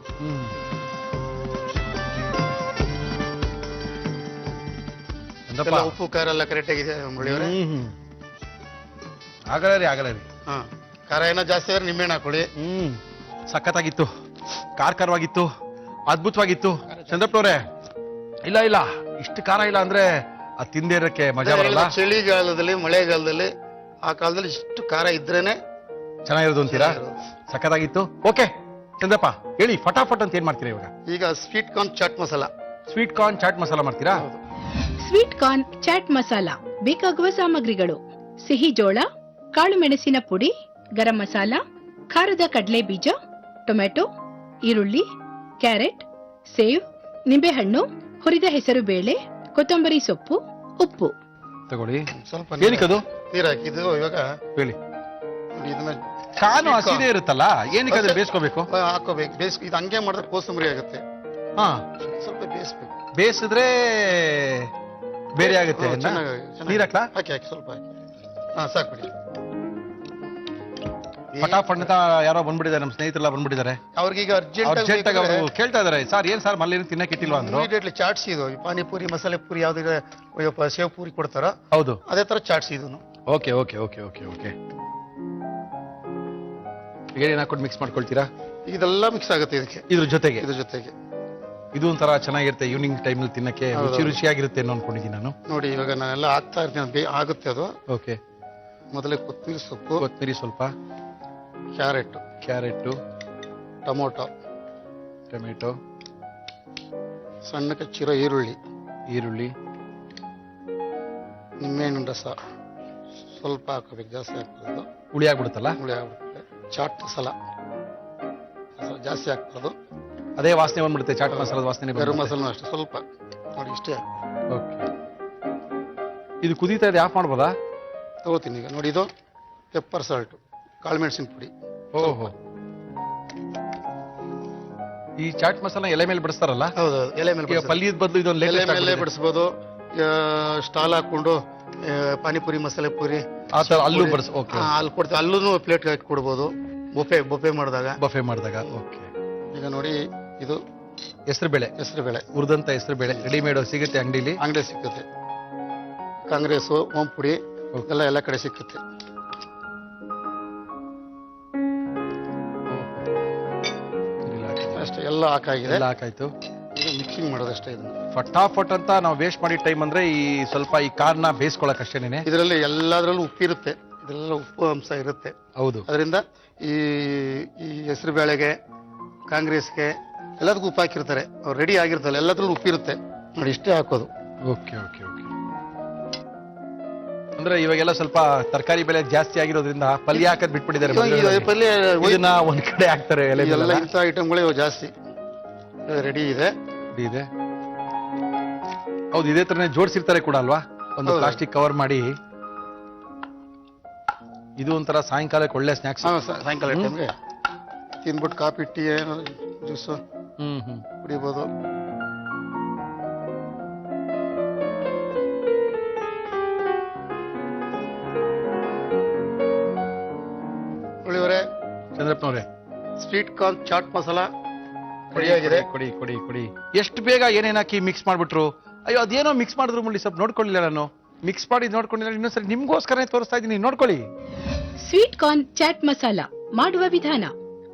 ಉಪ್ಪು ಖಾರ ಎಲ್ಲ ಕರೆಕ್ಟ್ ಆಗಿದೆ ಮುಳಿಯವರೇ? ಆಗಲ್ಲ ರೀ, ಆಗಲ್ಲ ರೀ. ಖಾರ ಏನೋ ಜಾಸ್ತಿ ಆದ್ರೆ ನಿಂಬೆಹಣ್ಣು ಹಾಕೊಳ್ಳಿ. ಸಖತ್ತಾಗಿತ್ತು, ಖಾರವಾಗಿತ್ತು, ಅದ್ಭುತವಾಗಿತ್ತು. ಚಂದ್ರಪ್ಪನವ್ರೆ, ಇಲ್ಲ ಇಲ್ಲ, ಇಷ್ಟು ಖಾರ ಇಲ್ಲ ಅಂದ್ರೆ ಅದು ತಿಂದೇ ಇರಕ್ಕೆ ಮಜಾ ಬರಲ್ಲ. ಚಳಿಗಾಲದಲ್ಲಿ, ಮಳೆಗಾಲದಲ್ಲಿ, ಆ ಕಾಲದಲ್ಲಿ ಇಷ್ಟು ಖಾರ ಇದ್ರೇನೆ ಚೆನ್ನಾಗಿರೋದು ಅಂತೀರಾ? ಸಖತ್ತಾಗಿತ್ತು. ಓಕೆ ಚಂದ್ರಪ್ಪ, ಹೇಳಿ ಫಟಾಫಟ್ ಅಂತ ಏನ್ ಮಾಡ್ತೀರಾ ಇವಾಗ? ಈಗ sweet corn chaat masala. Sweet corn chaat masala ಮಾಡ್ತೀರಾ? ಸ್ವೀಟ್ ಕಾರ್ನ್ ಚಾಟ್ ಮಸಾಲ ಬೇಕಾಗುವ ಸಾಮಗ್ರಿಗಳು: ಸಿಹಿ ಜೋಳ, ಕಾಳು ಮೆಣಸಿನ ಪುಡಿ, ಗರಂ ಮಸಾಲ, ಖಾರದ ಕಡಲೆ ಬೀಜ, ಟೊಮೆಟೊ, ಈರುಳ್ಳಿ, ಕ್ಯಾರೆಟ್, ಸೇವ್, ನಿಂಬೆಹಣ್ಣು, ಹುರಿದ ಹೆಸರು ಬೇಳೆ, ಕೊತ್ತಂಬರಿ ಸೊಪ್ಪು, ಉಪ್ಪು ತಗೊಳ್ಳಿ. ಸ್ವಲ್ಪ ಏನಕ್ಕದು ನೀರು ಹಾಕಿದ್ದು ಇವಾಗ ಹೇಳಿ. ಇದನ್ನ ಕಾನು ಹಸಿದೇ ಇರುತ್ತಲ್ಲ, ಏನಕ್ಕೆ ಅದನ್ನ ಬೇಯಿಸ್ಕೋಬೇಕು? ಹಾಕೋಬೇಕು. ಇದು ಹಂಗೆ ಮಾಡಿದ್ರೆ ಕೋಸಂಬರಿ ಆಗುತ್ತೆ. ಹಾ, ಸ್ವಲ್ಪ ಬೇಯಿಸ್ಬೇಕು. ಬೇಯಿಸಿದ್ರೆ ಬೇರೆ ಆಗುತ್ತೆ. ನೀರ್ ಹಾಕ್ಲಾ? ಹಾಕಿ ಸ್ವಲ್ಪ ಹಾಕಿ. ಹಾ, ಸಾಕು ಬಿಡಿ. ಫಟಾಫಟ್ ಅಂತ ಯಾರೋ ಬಂದ್ಬಿಟ್ಟಿದ್ದಾರೆ, ನಮ್ಮ ಸ್ನೇಹಿತರೆಲ್ಲ ಬಂದ್ಬಿಟ್ಟಿದ್ದಾರೆ. ಅವ್ರಿಗೀಗ ಅರ್ಜೆಂಟ್ ಆಗಿ ಅವರು ಕೇಳ್ತಾ ಇದಾರೆ, ಸರ್ ಏನ್ ಸರ್ ಮಲ್ಲಿ ತಿನ್ನಕ್ಕೆ ಇಟ್ಟಿಲ್ವಾ ಅಂದ್ರು. ಇಮಿಡಿಯೇಟ್ಲಿ ಚಾಟ್ಸ್ ಇದು ಪಾನಿಪುರಿ, ಮಸಾಲೆ ಪೂರಿ, ಯಾವ್ದು ಸೇವ್ ಪೂರಿ ಕೊಡ್ತಾರ, ಹೌದು ಅದೇ ತರ ಚಾಟ್ಸ್ ಇದು. Okay okay okay okay okay. ಏನೇನು ಹಾಕೊಂಡು ಮಿಕ್ಸ್ ಮಾಡ್ಕೊಳ್ತೀರಾ? ಇದೆಲ್ಲ ಮಿಕ್ಸ್ ಆಗುತ್ತೆ ಇದಕ್ಕೆ, ಇದ್ರ ಜೊತೆಗೆ ಇದು ಒಂಥರ ಚೆನ್ನಾಗಿರುತ್ತೆ. ಈವ್ನಿಂಗ್ ಟೈಮ್ ನಲ್ಲಿ ತಿನ್ನಕ್ಕೆ ರುಚಿ ರುಚಿಯಾಗಿರುತ್ತೆ ಅನ್ನೋ ಅನ್ಕೊಂಡಿದ್ದೀನಿ ನಾನು. ನೋಡಿ ಇವಾಗ ನಾನೆಲ್ಲ ಹಾಕ್ತಾ ಇರ್ತೀನಿ, ಆಗುತ್ತೆ ಅದು. ಓಕೆ, ಮೊದಲೇ ಕೊತ್ತಂಬರಿ ಸೊಪ್ಪು, ಕೊತ್ತಂಬರಿ ಸ್ವಲ್ಪ, ಕ್ಯಾರೆಟ್, ಟೊಮೊಟೊ, ಸಣ್ಣ ಕಚ್ಚಿರೋ ಈರುಳ್ಳಿ, ನಿಂಬೆಹಣ್ಣಿನ ರಸ ಸ್ವಲ್ಪ ಹಾಕೋಬೇಕು, ಜಾಸ್ತಿ ಹಾಕ್ಬಾರ್ದು, ಹುಳಿ ಆಗ್ಬಿಡುತ್ತಲ್ಲ. ಹುಳಿ ಆಗ್ಬಿಡುತ್ತೆ. ಚಾಟ್ ಮಸಾಲ ಜಾಸ್ತಿ ಹಾಕ್ಬಾರ್ದು, ಅದೇ ವಾಸನೆ ಬಂದ್ಬಿಡುತ್ತೆ. ಚಾಟ್ ಮಸಾಲದ ವಾಸನೆ. ಗರಂ ಮಸಾಲ ಅಷ್ಟೇ ಸ್ವಲ್ಪ ನೋಡಿ, ಇಷ್ಟೇ. ಓಕೆ, ಇದು ಕುದೀತಾ ಇದೆ, ಆಫ್ ಮಾಡ್ಬೋದಾ? ತಗೋತೀನಿ ಈಗ. ನೋಡಿ ಇದು ಪೆಪ್ಪರ್ ಸಾಲ್ಟ್, ಕಾಳು ಮೆಣಸಿನ ಪುಡಿ. ಓಹೋ, ಈ ಚಾಟ್ ಮಸಾಲ ಎಲೆ ಮೇಲೆ ಬಿಡಿಸ್ತಾರಲ್ಲ? ಹೌದು, ಎಲೆ ಮೇಲೆ. ಪಲ್ಯದ ಬದಲು ಇದೊಂದು ಎಲೆ ಮೇಲೆ ಬಿಡಿಸ್ಬೋದು. ಸ್ಟಾಲ್ ಹಾಕೊಂಡು ಪಾನಿಪುರಿ, ಮಸಾಲೆ ಪುರಿ ಅಲ್ಲೂ ಅಲ್ಲಿ ಕೊಡ್ತೀವಿ. ಅಲ್ಲೂ ಪ್ಲೇಟ್ ಹಾಕಿ ಕೊಡ್ಬೋದು, ಬೊಫೆ ಮಾಡಿದಾಗ. ಓಕೆ, ಈಗ ನೋಡಿ ಇದು ಹೆಸರು ಬೇಳೆ, ಹುರಿದಂತ ಹೆಸರು ಬೇಳೆ ರೆಡಿಮೇಡ್ ಸಿಗುತ್ತೆ ಅಂಗಡಿಲಿ ಸಿಗುತ್ತೆ. ಕಾಂಗ್ರೆಸ್, ಓಂ ಪುಡಿ ಎಲ್ಲ ಕಡೆ ಸಿಕ್ಕುತ್ತೆ. ಅಷ್ಟೇ, ಎಲ್ಲ ಹಾಕಾಯ್ತು. ಈಗ ಮಿಕ್ಸಿಂಗ್ ಮಾಡೋದಷ್ಟೇ. ಇದನ್ನ ಫಟಾಫಟ್ ಅಂತ ನಾವು ವೇಸ್ಟ್ ಮಾಡಿದ ಟೈಮ್ ಅಂದ್ರೆ ಈ ಸ್ವಲ್ಪ ಈ ಕಾರ್ನ ಬೇಯಿಸ್ಕೊಳಕ್ ಅಷ್ಟೇನೆ. ಇದರಲ್ಲಿ ಎಲ್ಲದರಲ್ಲೂ ಉಪ್ಪಿರುತ್ತೆ, ಇದೆಲ್ಲ ಉಪ್ಪು ಅಂಶ ಇರುತ್ತೆ. ಹೌದು, ಅದರಿಂದ ಈ ಹೆಸರು ಬೇಳೆಗೆ, ಕಾಂಗ್ರೆಸ್ಗೆ ಎಲ್ಲದಕ್ಕೂ ಉಪ್ಪು ಹಾಕಿರ್ತಾರೆ. ಅವ್ರು ರೆಡಿ ಆಗಿರ್ತಾರೆ, ಎಲ್ಲದ್ರಲ್ಲೂ ಉಪ್ಪಿರುತ್ತೆ. ನೋಡಿ ಇಷ್ಟೇ ಹಾಕೋದು. Okay okay okay. ಅಂದ್ರೆ ಇವಾಗೆಲ್ಲ ಸ್ವಲ್ಪ ತರಕಾರಿ ಬೆಲೆ ಜಾಸ್ತಿ ಆಗಿರೋದ್ರಿಂದ ಪಲ್ಯ ಹಾಕದ್ ಬಿಟ್ಬಿಟ್ಟಿದ್ದಾರೆ. ಪಲ್ಯ ಒಂದ್ ಕಡೆ ಹಾಕ್ತಾರೆ. ಎಲ್ಲ ಇಂಥ ಐಟಮ್ಗಳು ಇವಾಗ ಜಾಸ್ತಿ ರೆಡಿ ಇದೆ. ಹೌದು, ಇದೇ ತರನೇ ಜೋಡಿಸಿರ್ತಾರೆ ಕೂಡ ಅಲ್ವಾ? ಒಂದು ಪ್ಲಾಸ್ಟಿಕ್ ಕವರ್ ಮಾಡಿ ಇದು ಒಂಥರ ಸಾಯಂಕಾಲಕ್ಕೆ ಒಳ್ಳೆ ಸ್ನಾಕ್ಸ್. ಸಾಯಂಕಾಲ ಟೈಮ್ಗೆ ತಿಂದ್ಬಿಟ್ಟು ಕಾಫಿ ಟೀ ಏನಾದ್ರು ಜ್ಯೂಸು ಹ್ಮ್ ಕುಡಿಬೋದು. ಉಳಿಯವರೇ, ಚಂದ್ರಪ್ಪನವ್ರೆ, ಸ್ವೀಟ್ ಕಾರ್ನ್ ಚಾಟ್ ಮಸಾಲ ಕೊಡಿ ರೆಡಿಯಾಗಿದೆ. ಕೊಡಿ ಕೊಡಿ ಕೊಡಿ. ಎಷ್ಟು ಬೇಗ ಏನೇನ್ ಹಾಕಿ ಮಿಕ್ಸ್ ಮಾಡ್ಬಿಟ್ರು. ಅಯ್ಯೋ ಅದೇನೋ ಮಿಕ್ಸ್ ಮಾಡಿದ್ರು ಮುಳ್ಳಿ, ಸ್ವಲ್ಪ ನೋಡ್ಕೊಳ್ಳಿಲ್ಲ ನಾನು. ಮಿಕ್ಸ್ ಮಾಡಿ ನೋಡ್ಕೊಂಡಿಲ್ಲ, ಇನ್ನೊಂದ್ಸರಿ ನಿಮ್ಗೋಸ್ಕರನೇ ತೋರಿಸ್ತಾ ಇದ್ದೀನಿ, ನೋಡ್ಕೊಳ್ಳಿ. ಸ್ವೀಟ್ ಕಾರ್ನ್ ಚಾಟ್ ಮಸಾಲ ಮಾಡುವ ವಿಧಾನ.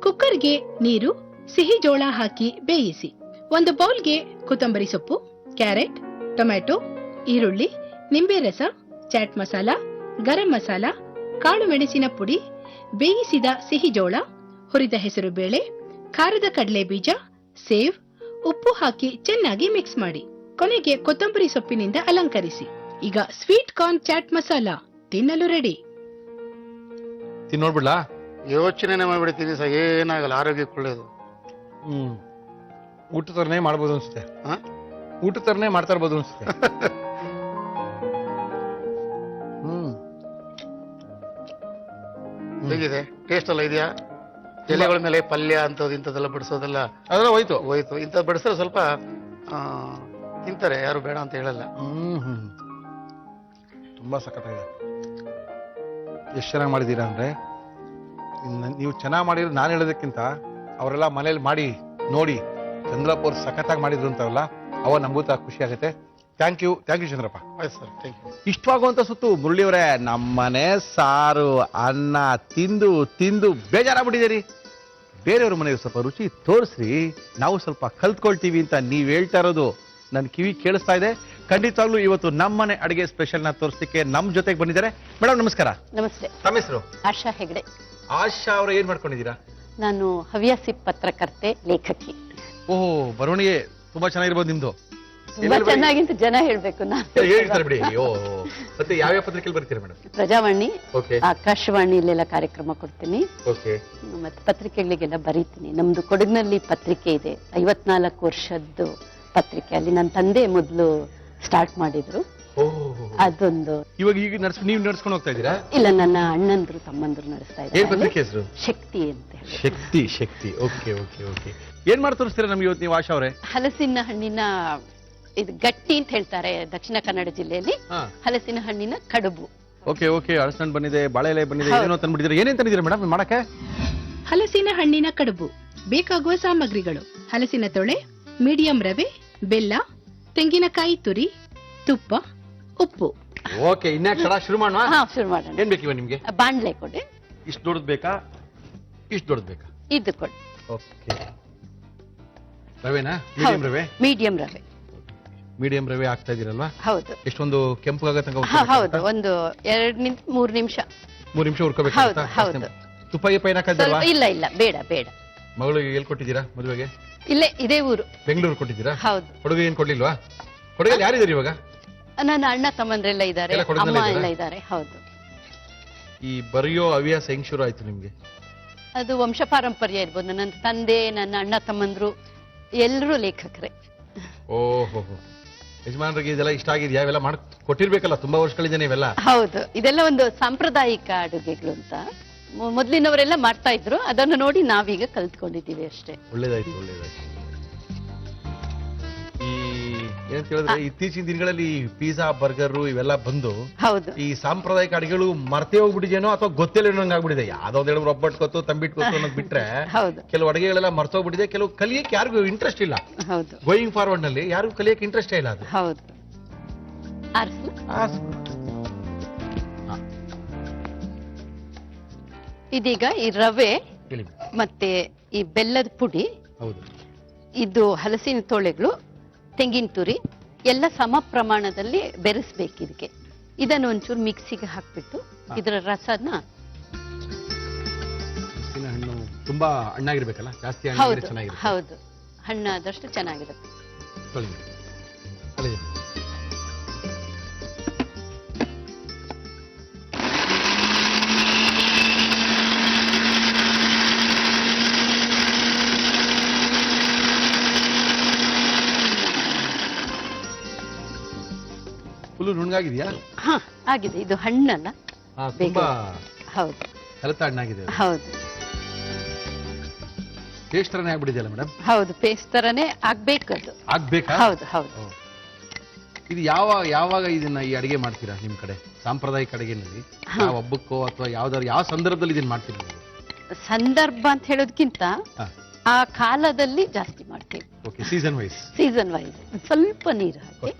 ಕುಕ್ಕರ್ಗೆ ನೀರು, ಸಿಹಿ ಜೋಳ ಹಾಕಿ ಬೇಯಿಸಿ. ಒಂದು ಬೌಲ್ಗೆ ಕೊತ್ತಂಬರಿ ಸೊಪ್ಪು, ಕ್ಯಾರೆಟ್, ಟೊಮ್ಯಾಟೊ, ಈರುಳ್ಳಿ, ನಿಂಬೆ ರಸ, ಚಾಟ್ ಮಸಾಲ, ಗರಂ ಮಸಾಲ, ಕಾಳು ಮೆಣಸಿನ ಪುಡಿ, ಬೇಯಿಸಿದ ಸಿಹಿ ಜೋಳ, ಹುರಿದ ಹೆಸರು ಬೇಳೆ, ಖಾರದ ಕಡಲೆ ಬೀಜ, ಸೇವ್, ಉಪ್ಪು ಹಾಕಿ ಚೆನ್ನಾಗಿ ಮಿಕ್ಸ್ ಮಾಡಿ. ಕೊನೆಗೆ ಕೊತ್ತಂಬರಿ ಸೊಪ್ಪಿನಿಂದ ಅಲಂಕರಿಸಿ. ಈಗ ಸ್ವೀಟ್ ಕಾರ್ನ್ ಚಾಟ್ ಮಸಾಲ ತಿನ್ನಲು ರೆಡಿ. ನೋಡ್ಬಿಡ್ಲಾ? ಯೋಚನೆ ಮಾಡ್ಬಿಡ್ತೀನಿ ಸರ್, ಏನಾಗಲ್ಲ, ಆರೋಗ್ಯಕ್ಕೆ ಒಳ್ಳೇದು. ಊಟ ತರನೇ ಮಾಡ್ಬೋದು ಅನ್ಸುತ್ತೆ. ಊಟ ತರನೇ ಮಾಡ್ತಾ ಇರ್ಬೋದು ಅನ್ಸುತ್ತೆ. ಹೇಗಿದೆ? ಟೇಸ್ಟ್ ಎಲ್ಲ ಇದೆಯಾ? ಎಲೆಗಳ ಮೇಲೆ ಪಲ್ಯ ಅಂತದ್ದು ಇಂಥದ್ದೆಲ್ಲ ಬಡಿಸೋದೆಲ್ಲ ಅದೆಲ್ಲ ಹೋಯ್ತು. ಹೋಯ್ತು. ಇಂಥದ್ದು ಬಡಿಸಿದ್ರೆ ಸ್ವಲ್ಪ ತಿಂತಾರೆ, ಯಾರು ಬೇಡ ಅಂತ ಹೇಳಲ್ಲ. ತುಂಬಾ ಸಖತ್ತಾಗಿದೆ. ಎಷ್ಟು ಚೆನ್ನಾಗಿ ಮಾಡಿದ್ದೀರಾ ಅಂದ್ರೆ, ನೀವು ಚೆನ್ನಾಗಿ ಮಾಡಿದ್ರೆ ನಾನು ಹೇಳೋದಕ್ಕಿಂತ ಅವರೆಲ್ಲ ಮನೇಲಿ ಮಾಡಿ ನೋಡಿ ಚಂದ್ರಪ್ಪ ಅವ್ರು ಸಖತ್ತಾಗಿ ಮಾಡಿದ್ರು ಅಂತವಲ್ಲ, ಅವ ನಮಗೂ ಖುಷಿ ಆಗುತ್ತೆ. Thank you Chandrappa. ಆಯ್ತು ಸರ್, ಥ್ಯಾಂಕ್ ಯು. ಇಷ್ಟವಾಗುವಂತ ಸುತ್ತು ಮುರಳಿಯವರೇ, ನಮ್ಮನೆ ಸಾರು ಅನ್ನ ತಿಂದು ತಿಂದು ಬೇಜಾರಾಗ್ಬಿಟ್ಟಿದ್ದೀರಿ. ಬೇರೆಯವ್ರ ಮನೆಗೆ ಸ್ವಲ್ಪ ರುಚಿ ತೋರಿಸ್ರಿ, ನಾವು ಸ್ವಲ್ಪ ಕಲ್ತ್ಕೊಳ್ತೀವಿ ಅಂತ ನೀವ್ ಹೇಳ್ತಾ ಇರೋದು ನನ್ನ ಕಿವಿ ಕೇಳಿಸ್ತಾ ಇದೆ. ಖಂಡಿತವಾಗ್ಲೂ ಇವತ್ತು ನಮ್ಮನೆ ಅಡಿಗೆ ಸ್ಪೆಷಲ್ ನ ತೋರಿಸ್ಲಿಕ್ಕೆ ನಮ್ ಜೊತೆಗೆ ಬಂದಿದ್ದಾರೆ. ಮೇಡಮ್ ನಮಸ್ಕಾರ. ನಮಸ್ತೆ. ತಮ್ಮ ಹೆಸರು? ಆಶಾ ಹೆಗ್ಡೆ. ಆಶಾ ಅವ್ರ ಏನ್ ಮಾಡ್ಕೊಂಡಿದ್ದೀರಾ? ನಾನು ಹವ್ಯಾಸಿ ಪತ್ರಕರ್ತೆ, ಲೇಖಕಿ. ಓಹೋ, ಬರವಣಿಗೆ ತುಂಬಾ ಚೆನ್ನಾಗಿರ್ಬೋದು ನಿಮ್ದು. ತುಂಬಾ ಚೆನ್ನಾಗಿಂತ ಜನ ಹೇಳ್ಬೇಕು. ಹೇಳ್ತಾರೆ ಬಿಡಿ. ಓ, ಮತ್ತೆ ಯಾವ್ಯಾವ ಪತ್ರಿಕೆಯಲ್ಲಿ ಬರ್ತೀರಾ ಮೇಡಮ್? ಪ್ರಜಾವಾಣಿ, ಓಕೆ, ಆಕಾಶವಾಣಿಲೆಲ್ಲ ಕಾರ್ಯಕ್ರಮ ಕೊಡ್ತೀನಿ. ಓಕೆ, ಮತ್ತೆ ಪತ್ರಿಕೆಗಳಿಗೆಲ್ಲ ಬರೀತೀನಿ. ನಮ್ದು ಕೊಡಗಿನಲ್ಲಿ ಪತ್ರಿಕೆ ಇದೆ, 54 ವರ್ಷದ್ದು ಪತ್ರಿಕೆ. ಅಲ್ಲಿ ನನ್ನ ತಂದೆ ಮೊದಲು ಸ್ಟಾರ್ಟ್ ಮಾಡಿದ್ರು. ಅದೊಂದು ಇವಾಗ ಈಗ ನೀವು ನಡ್ಸ್ಕೊಂಡು ಹೋಗ್ತಾ ಇದ್ದೀರಾ? ಇಲ್ಲ, ನನ್ನ ಅಣ್ಣಂದ್ರು ತಮ್ಮಂದ್ರು ನಡೆಸ್ತಾ ಏನ್ ಇದ್ದಾರೆ. ಪತ್ರಿಕೆ ಹೆಸರು? ಶಕ್ತಿ ಅಂತ ಹೇಳಿ. Shakti. Shakti. Okay okay okay. ಏನ್ ಮಾಡಿ ತೋರಿಸ್ತೀರಾ ನಮ್ಗೆ ಇವತ್ತು ನೀವು ಆಶಾ ಅವರೇ? ಹಲಸಿನ ಹಣ್ಣಿನ ಇದು ಗಟ್ಟಿ ಅಂತ ಹೇಳ್ತಾರೆ ದಕ್ಷಿಣ ಕನ್ನಡ ಜಿಲ್ಲೆಯಲ್ಲಿ. ಹಲಸಿನ ಹಣ್ಣಿನ ಕಡುಬು. Okay okay. ಹಲಸಿನ ಬಂದಿದೆ, ಬಾಳೆ ಎಲೆ ಬಂದಿದೆ, ಏನೋ ತಂದ್ಬಿಟ್ಟಿದ್ದೀರಾ. ಏನೇನ್ ತಂದಿದ್ದೀರಾ ಮೇಡಮ್ ಮಾಡಕ್ಕೆ? ಹಲಸಿನ ಹಣ್ಣಿನ ಕಡುಬು. ಬೇಕಾಗುವ ಸಾಮಗ್ರಿಗಳು: ಹಲಸಿನ ತೊಳೆ, ಮೀಡಿಯಂ ರವೆ, ಬೆಲ್ಲ, ತೆಂಗಿನಕಾಯಿ ತುರಿ, ತುಪ್ಪ, ಉಪ್ಪು. ಓಕೆ, ಇನ್ಯಾಕ್ ತಡ, ಶುರು ಮಾಡೋಣ? ಶುರು ಮಾಡೋಣ. ಏನ್ ಬೇಕಿವ ನಿಮ್ಗೆ? ಬಾಣ್ಲೆ ಕೊಡಿ. ಇಷ್ಟು ದೊಡ್ಡದು ಬೇಕಾ? ಇಷ್ಟು ದೊಡ್ಡದು ಬೇಕಾ? ಇದು ಕೊಡಿ. ಓಕೆ. ರವೆನಾ? ಮೀಡಿಯಂ ರವೆ? ಮೀಡಿಯಂ ರವೆ. ಮೀಡಿಯಂ ರವೆ ಹಾಕ್ತಾ ಇದೀರಲ್ವಾ? ಹೌದು. ಎಷ್ಟೊಂದು ಕೆಂಪು ಆಗತ್ತೆ? ಹೌದು, ಒಂದು 2 ನಿಮಿಷ 3 ನಿಮಿಷ. 3 ನಿಮಿಷ ಹುರ್ಕೋಬೇಕು. ಹೌದು ಹೌದು. ತುಪ್ಪ ಗಿಪ್ಪ ಏನಾಕಲ್ವಾ? ಇಲ್ಲ ಇಲ್ಲ, ಬೇಡ ಬೇಡ. ಮಗಳಿಗೆ ಎಲ್ಲಿ ಕೊಟ್ಟಿದ್ದೀರಾ ಮದುವೆಗೆ? ಇಲ್ಲೇ ಇದೇ ಊರು, ಬೆಂಗಳೂರು ಕೊಟ್ಟಿದ್ದೀರಾ? ಹೌದು. ಹುಡುಗ ಏನ್ ಕೊಡ್ಲಿಲ್ವಾ? ಹುಡುಗಲ್ಲಿ ಯಾರಿದ್ದಾರೆ ಇವಾಗ? ನನ್ನ ಅಣ್ಣ ತಮ್ಮಂದ್ರೆಲ್ಲ ಇದ್ದಾರೆ, ಅಮ್ಮ ಎಲ್ಲ ಇದ್ದಾರೆ. ಹೌದು. ಈ ಬರೆಯೋ ಹವ್ಯಾಸ ಹೆಂಗ್ ಶುರು ಆಯ್ತು ನಿಮ್ಗೆ? ಅದು ವಂಶ ಪಾರಂಪರ್ಯ ಇರ್ಬೋದು. ನನ್ನ ತಂದೆ, ನನ್ನ ಅಣ್ಣ ತಮ್ಮಂದ್ರು ಎಲ್ಲರೂ ಲೇಖಕರೇ. ಓಹೋ, ಯಜಮಾನರಿಗೆ ಇದೆಲ್ಲ ಇಷ್ಟ ಆಗಿದ್ಯಾ? ಇವೆಲ್ಲ ಮಾಡಿ ಕೊಟ್ಟಿರ್ಬೇಕಲ್ಲ ತುಂಬಾ ವರ್ಷಗಳಿಂದ ನೀವೆಲ್ಲ? ಹೌದು, ಇದೆಲ್ಲ ಒಂದು ಸಾಂಪ್ರದಾಯಿಕ ಅಡುಗೆಗಳು ಅಂತ ಮೊದಲಿನವರೆಲ್ಲ ಮಾಡ್ತಾ ಇದ್ರು. ಅದನ್ನು ನೋಡಿ ನಾವೀಗ ಕಲ್ತ್ಕೊಂಡಿದ್ದೀವಿ ಅಷ್ಟೇ. ಒಳ್ಳೇದಾಯ್ತು ಒಳ್ಳೇದಾಯ್ತು. ಈ ಏನ್ ಹೇಳಿದ್ರೆ ಇತ್ತೀಚಿನ ದಿನಗಳಲ್ಲಿ ಪಿಜ್ಜಾ, ಬರ್ಗರ್ ಇವೆಲ್ಲ ಬಂದು ಹೌದು, ಈ ಸಾಂಪ್ರದಾಯಿಕ ಅಡಿಗೆಗಳು ಮರ್ತೇ ಹೋಗ್ಬಿಟ್ಟಿದೇನೋ ಅಥವಾ ಗೊತ್ತಿಲ್ಲ ಆಗ್ಬಿಟ್ಟಿದೆ. ಯಾವ್ದೋ ಹೇಳಿದ್ರು ಒಬ್ಬಟ್ಟು ಗೊತ್ತು, ತಂಬಿಟ್ಟು ಗೊತ್ತು ಅನ್ನೋದು ಬಿಟ್ರೆ ಹೌದು, ಕೆಲವು ಅಡಿಗೆಗಳೆಲ್ಲ ಮರ್ತೋಗ್ಬಿಟ್ಟಿದೆ. ಕೆಲವು ಕಲಿಯಕ್ಕೆ ಯಾರಿಗೂ ಇಂಟ್ರೆಸ್ಟ್ ಇಲ್ಲ. ಹೌದು, ಗೋಯಿಂಗ್ ಫಾರ್ವರ್ಡ್ ನಲ್ಲಿ ಯಾರಿಗೂ ಕಲಿಯಕ್ಕೆ ಇಂಟ್ರೆಸ್ಟ್ ಇಲ್ಲ. ಅದು ಹೌದು. ಇದೀಗ ಈ ರವೆ ಮತ್ತೆ ಈ ಬೆಲ್ಲದ ಪುಡಿ, ಹೌದು, ಇದು ಹಲಸಿನ ತೊಳೆಗಳು, ತೆಂಗಿನ ತುರಿ ಎಲ್ಲ ಸಮ ಪ್ರಮಾಣದಲ್ಲಿ ಬೆರೆಸ್ಬೇಕು. ಇದಕ್ಕೆ ಇದನ್ನು ಒಂಚೂರು ಮಿಕ್ಸಿಗೆ ಹಾಕ್ಬಿಟ್ಟು ಇದರ ರಸನ, ಹಣ್ಣು ತುಂಬಾ ಹಣ್ಣಾಗಿರ್ಬೇಕಲ್ಲ, ಜಾಸ್ತಿ ಹೌದು ಹೌದು, ಹಣ್ಣಾದಷ್ಟು ಚೆನ್ನಾಗಿರುತ್ತೆ. ಫುಲ್ ನುಣ್ಣಗಾಗಿದೆಯಾ? ಹಾ, ಆಗಿದೆ. ಇದು ಹಣ್ಣಲ್ಲ, ತುಂಬಾ ಹೌದು ಕಲತ ಹಣ್ಣಾಗಿದೆ. ಹೌದು ಟೇಸ್ಟ್ ತರನೇ ಆಗ್ಬಿಟ್ಟಿದೆಯಲ್ಲ ಮೇಡಮ್? ಹೌದು, ಪೇಸ್ಟ್ ತರನೇ ಆಗ್ಬೇಕು ಅದು. ಆಗ್ಬೇಕಾ? ಹೌದು ಹೌದು. ಇದು ಯಾವಾಗ ಇದನ್ನ ಈ ಅಡಿಗೆ ಮಾಡ್ತೀರಾ ನಿಮ್ ಕಡೆ? ಸಾಂಪ್ರದಾಯಿಕ ಅಡಿಗೆನಲ್ಲಿ ಯಾವ ಹಬ್ಬಕ್ಕೋ ಅಥವಾ ಯಾವ ಸಂದರ್ಭದಲ್ಲಿ ಇದನ್ನ ಮಾಡ್ತೀರಾ ನೀವು? ಸಂದರ್ಭ ಅಂತ ಹೇಳೋದಕ್ಕಿಂತ ಆ ಕಾಲದಲ್ಲಿ ಜಾಸ್ತಿ ಮಾಡ್ತೀವಿ. ಓಕೆ, ಸೀಸನ್ ವೈಸ್ ಸ್ವಲ್ಪ ನೀರು ಹಾಕಿ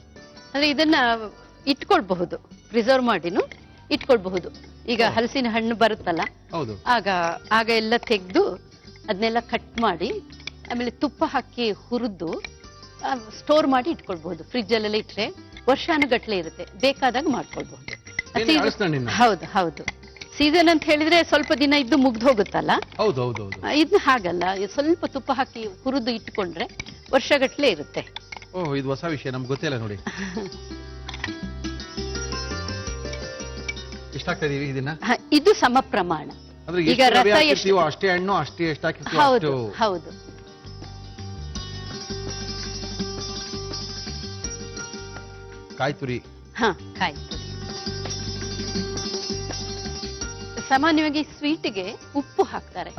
ಅಂದ್ರೆ ಇದನ್ನ ಇಟ್ಕೊಳ್ಬಹುದು, ಪ್ರಿಸರ್ವ್ ಮಾಡಿನೂ ಇಟ್ಕೊಳ್ಬಹುದು. ಈಗ ಹಲಸಿನ ಹಣ್ಣು ಬರುತ್ತಲ್ಲ, ಹೌದು, ಆಗ ಎಲ್ಲ ತೆಗೆದು ಅದನ್ನೆಲ್ಲ ಕಟ್ ಮಾಡಿ ಆಮೇಲೆ ತುಪ್ಪ ಹಾಕಿ ಹುರಿದು ಸ್ಟೋರ್ ಮಾಡಿ ಇಟ್ಕೊಳ್ಬಹುದು. ಫ್ರಿಜ್ ಅಲ್ಲೆಲ್ಲ ಇಟ್ರೆ ವರ್ಷಾನುಗಟ್ಲೆ ಇರುತ್ತೆ, ಬೇಕಾದಾಗ ಮಾಡ್ಕೊಳ್ಬಹುದು. ಹೌದು ಹೌದು. ಸೀಸನ್ ಅಂತ ಹೇಳಿದ್ರೆ ಸ್ವಲ್ಪ ದಿನ ಇದ್ದು ಮುಗ್ದು ಹೋಗುತ್ತಲ್ಲ, ಇದನ್ನ ಹಾಗಲ್ಲ, ಸ್ವಲ್ಪ ತುಪ್ಪ ಹಾಕಿ ಹುರಿದು ಇಟ್ಕೊಂಡ್ರೆ ವರ್ಷಗಟ್ಲೆ ಇರುತ್ತೆ. ಓಹ್, ಇದು ಹೊಸ ವಿಷಯ, ನಮ್ಗೆ ಗೊತ್ತಿಲ್ಲ ನೋಡಿ. ಎಷ್ಟಾಗ್ತಾ ಇದೀವಿ ಇದನ್ನ? ಇದು ಸಮ ಪ್ರಮಾಣ. ಈಗ ರಸ ಎಷ್ಟು ಅಷ್ಟೇ ಹಣ್ಣು ಅಷ್ಟೇ ಎಷ್ಟಾಗ್ತೀವಿ? ಹೌದು ಹೌದು. ಕಾಯಿ ತುರಿ. ಕಾಯಿ ತುರಿ ಸಾಮಾನ್ಯವಾಗಿ ಸ್ವೀಟ್ಗೆ ಉಪ್ಪು ಹಾಕ್ತಾರೆ.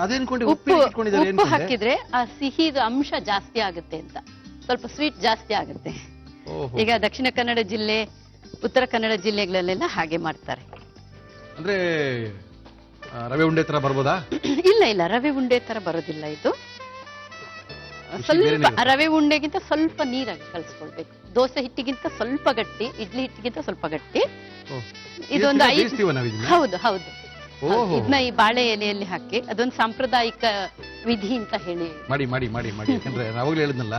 ಉಪ್ಪು ಹಾಕಿದ್ರೆ ಆ ಸಿಹಿದ ಅಂಶ ಜಾಸ್ತಿ ಆಗುತ್ತೆ ಅಂತ, ಸ್ವಲ್ಪ ಸ್ವೀಟ್ ಜಾಸ್ತಿ ಆಗುತ್ತೆ. ಈಗ ದಕ್ಷಿಣ ಕನ್ನಡ ಜಿಲ್ಲೆ, ಉತ್ತರ ಕನ್ನಡ ಜಿಲ್ಲೆಗಳಲ್ಲೆಲ್ಲ ಹಾಗೆ ಮಾಡ್ತಾರೆ. ಅಂದ್ರೆ ರವೆ ಉಂಡೆ ತರ ಬರ್ಬೋದಾ? ಇಲ್ಲ, ರವೆ ಉಂಡೆ ತರ ಬರೋದಿಲ್ಲ. ಇದು ಸ್ವಲ್ಪ ರವೆ ಉಂಡೆಗಿಂತ ಸ್ವಲ್ಪ ನೀರಾಗಿ ಕಲ್ಸ್ಕೊಳ್ಬೇಕು. ದೋಸೆ ಹಿಟ್ಟಿಗಿಂತ ಸ್ವಲ್ಪ ಗಟ್ಟಿ, ಇಡ್ಲಿ ಹಿಟ್ಟಿಗಿಂತ ಸ್ವಲ್ಪ ಗಟ್ಟಿ. ಇದೊಂದು ಹೌದು ಹೌದು. ಇದನ್ನ ಈ ಬಾಳೆ ಎಲೆಯಲ್ಲಿ ಹಾಕಿ, ಅದೊಂದು ಸಾಂಪ್ರದಾಯಿಕ ವಿಧಿ ಅಂತ ಹೇಳಿ ಮಾಡಿ ಮಾಡಿ ಮಾಡಿ ಮಾಡಿ. ಯಾಕಂದ್ರೆ ನಾವಾಗ್ಲೇ ಹೇಳಿದ್ನಲ್ಲ,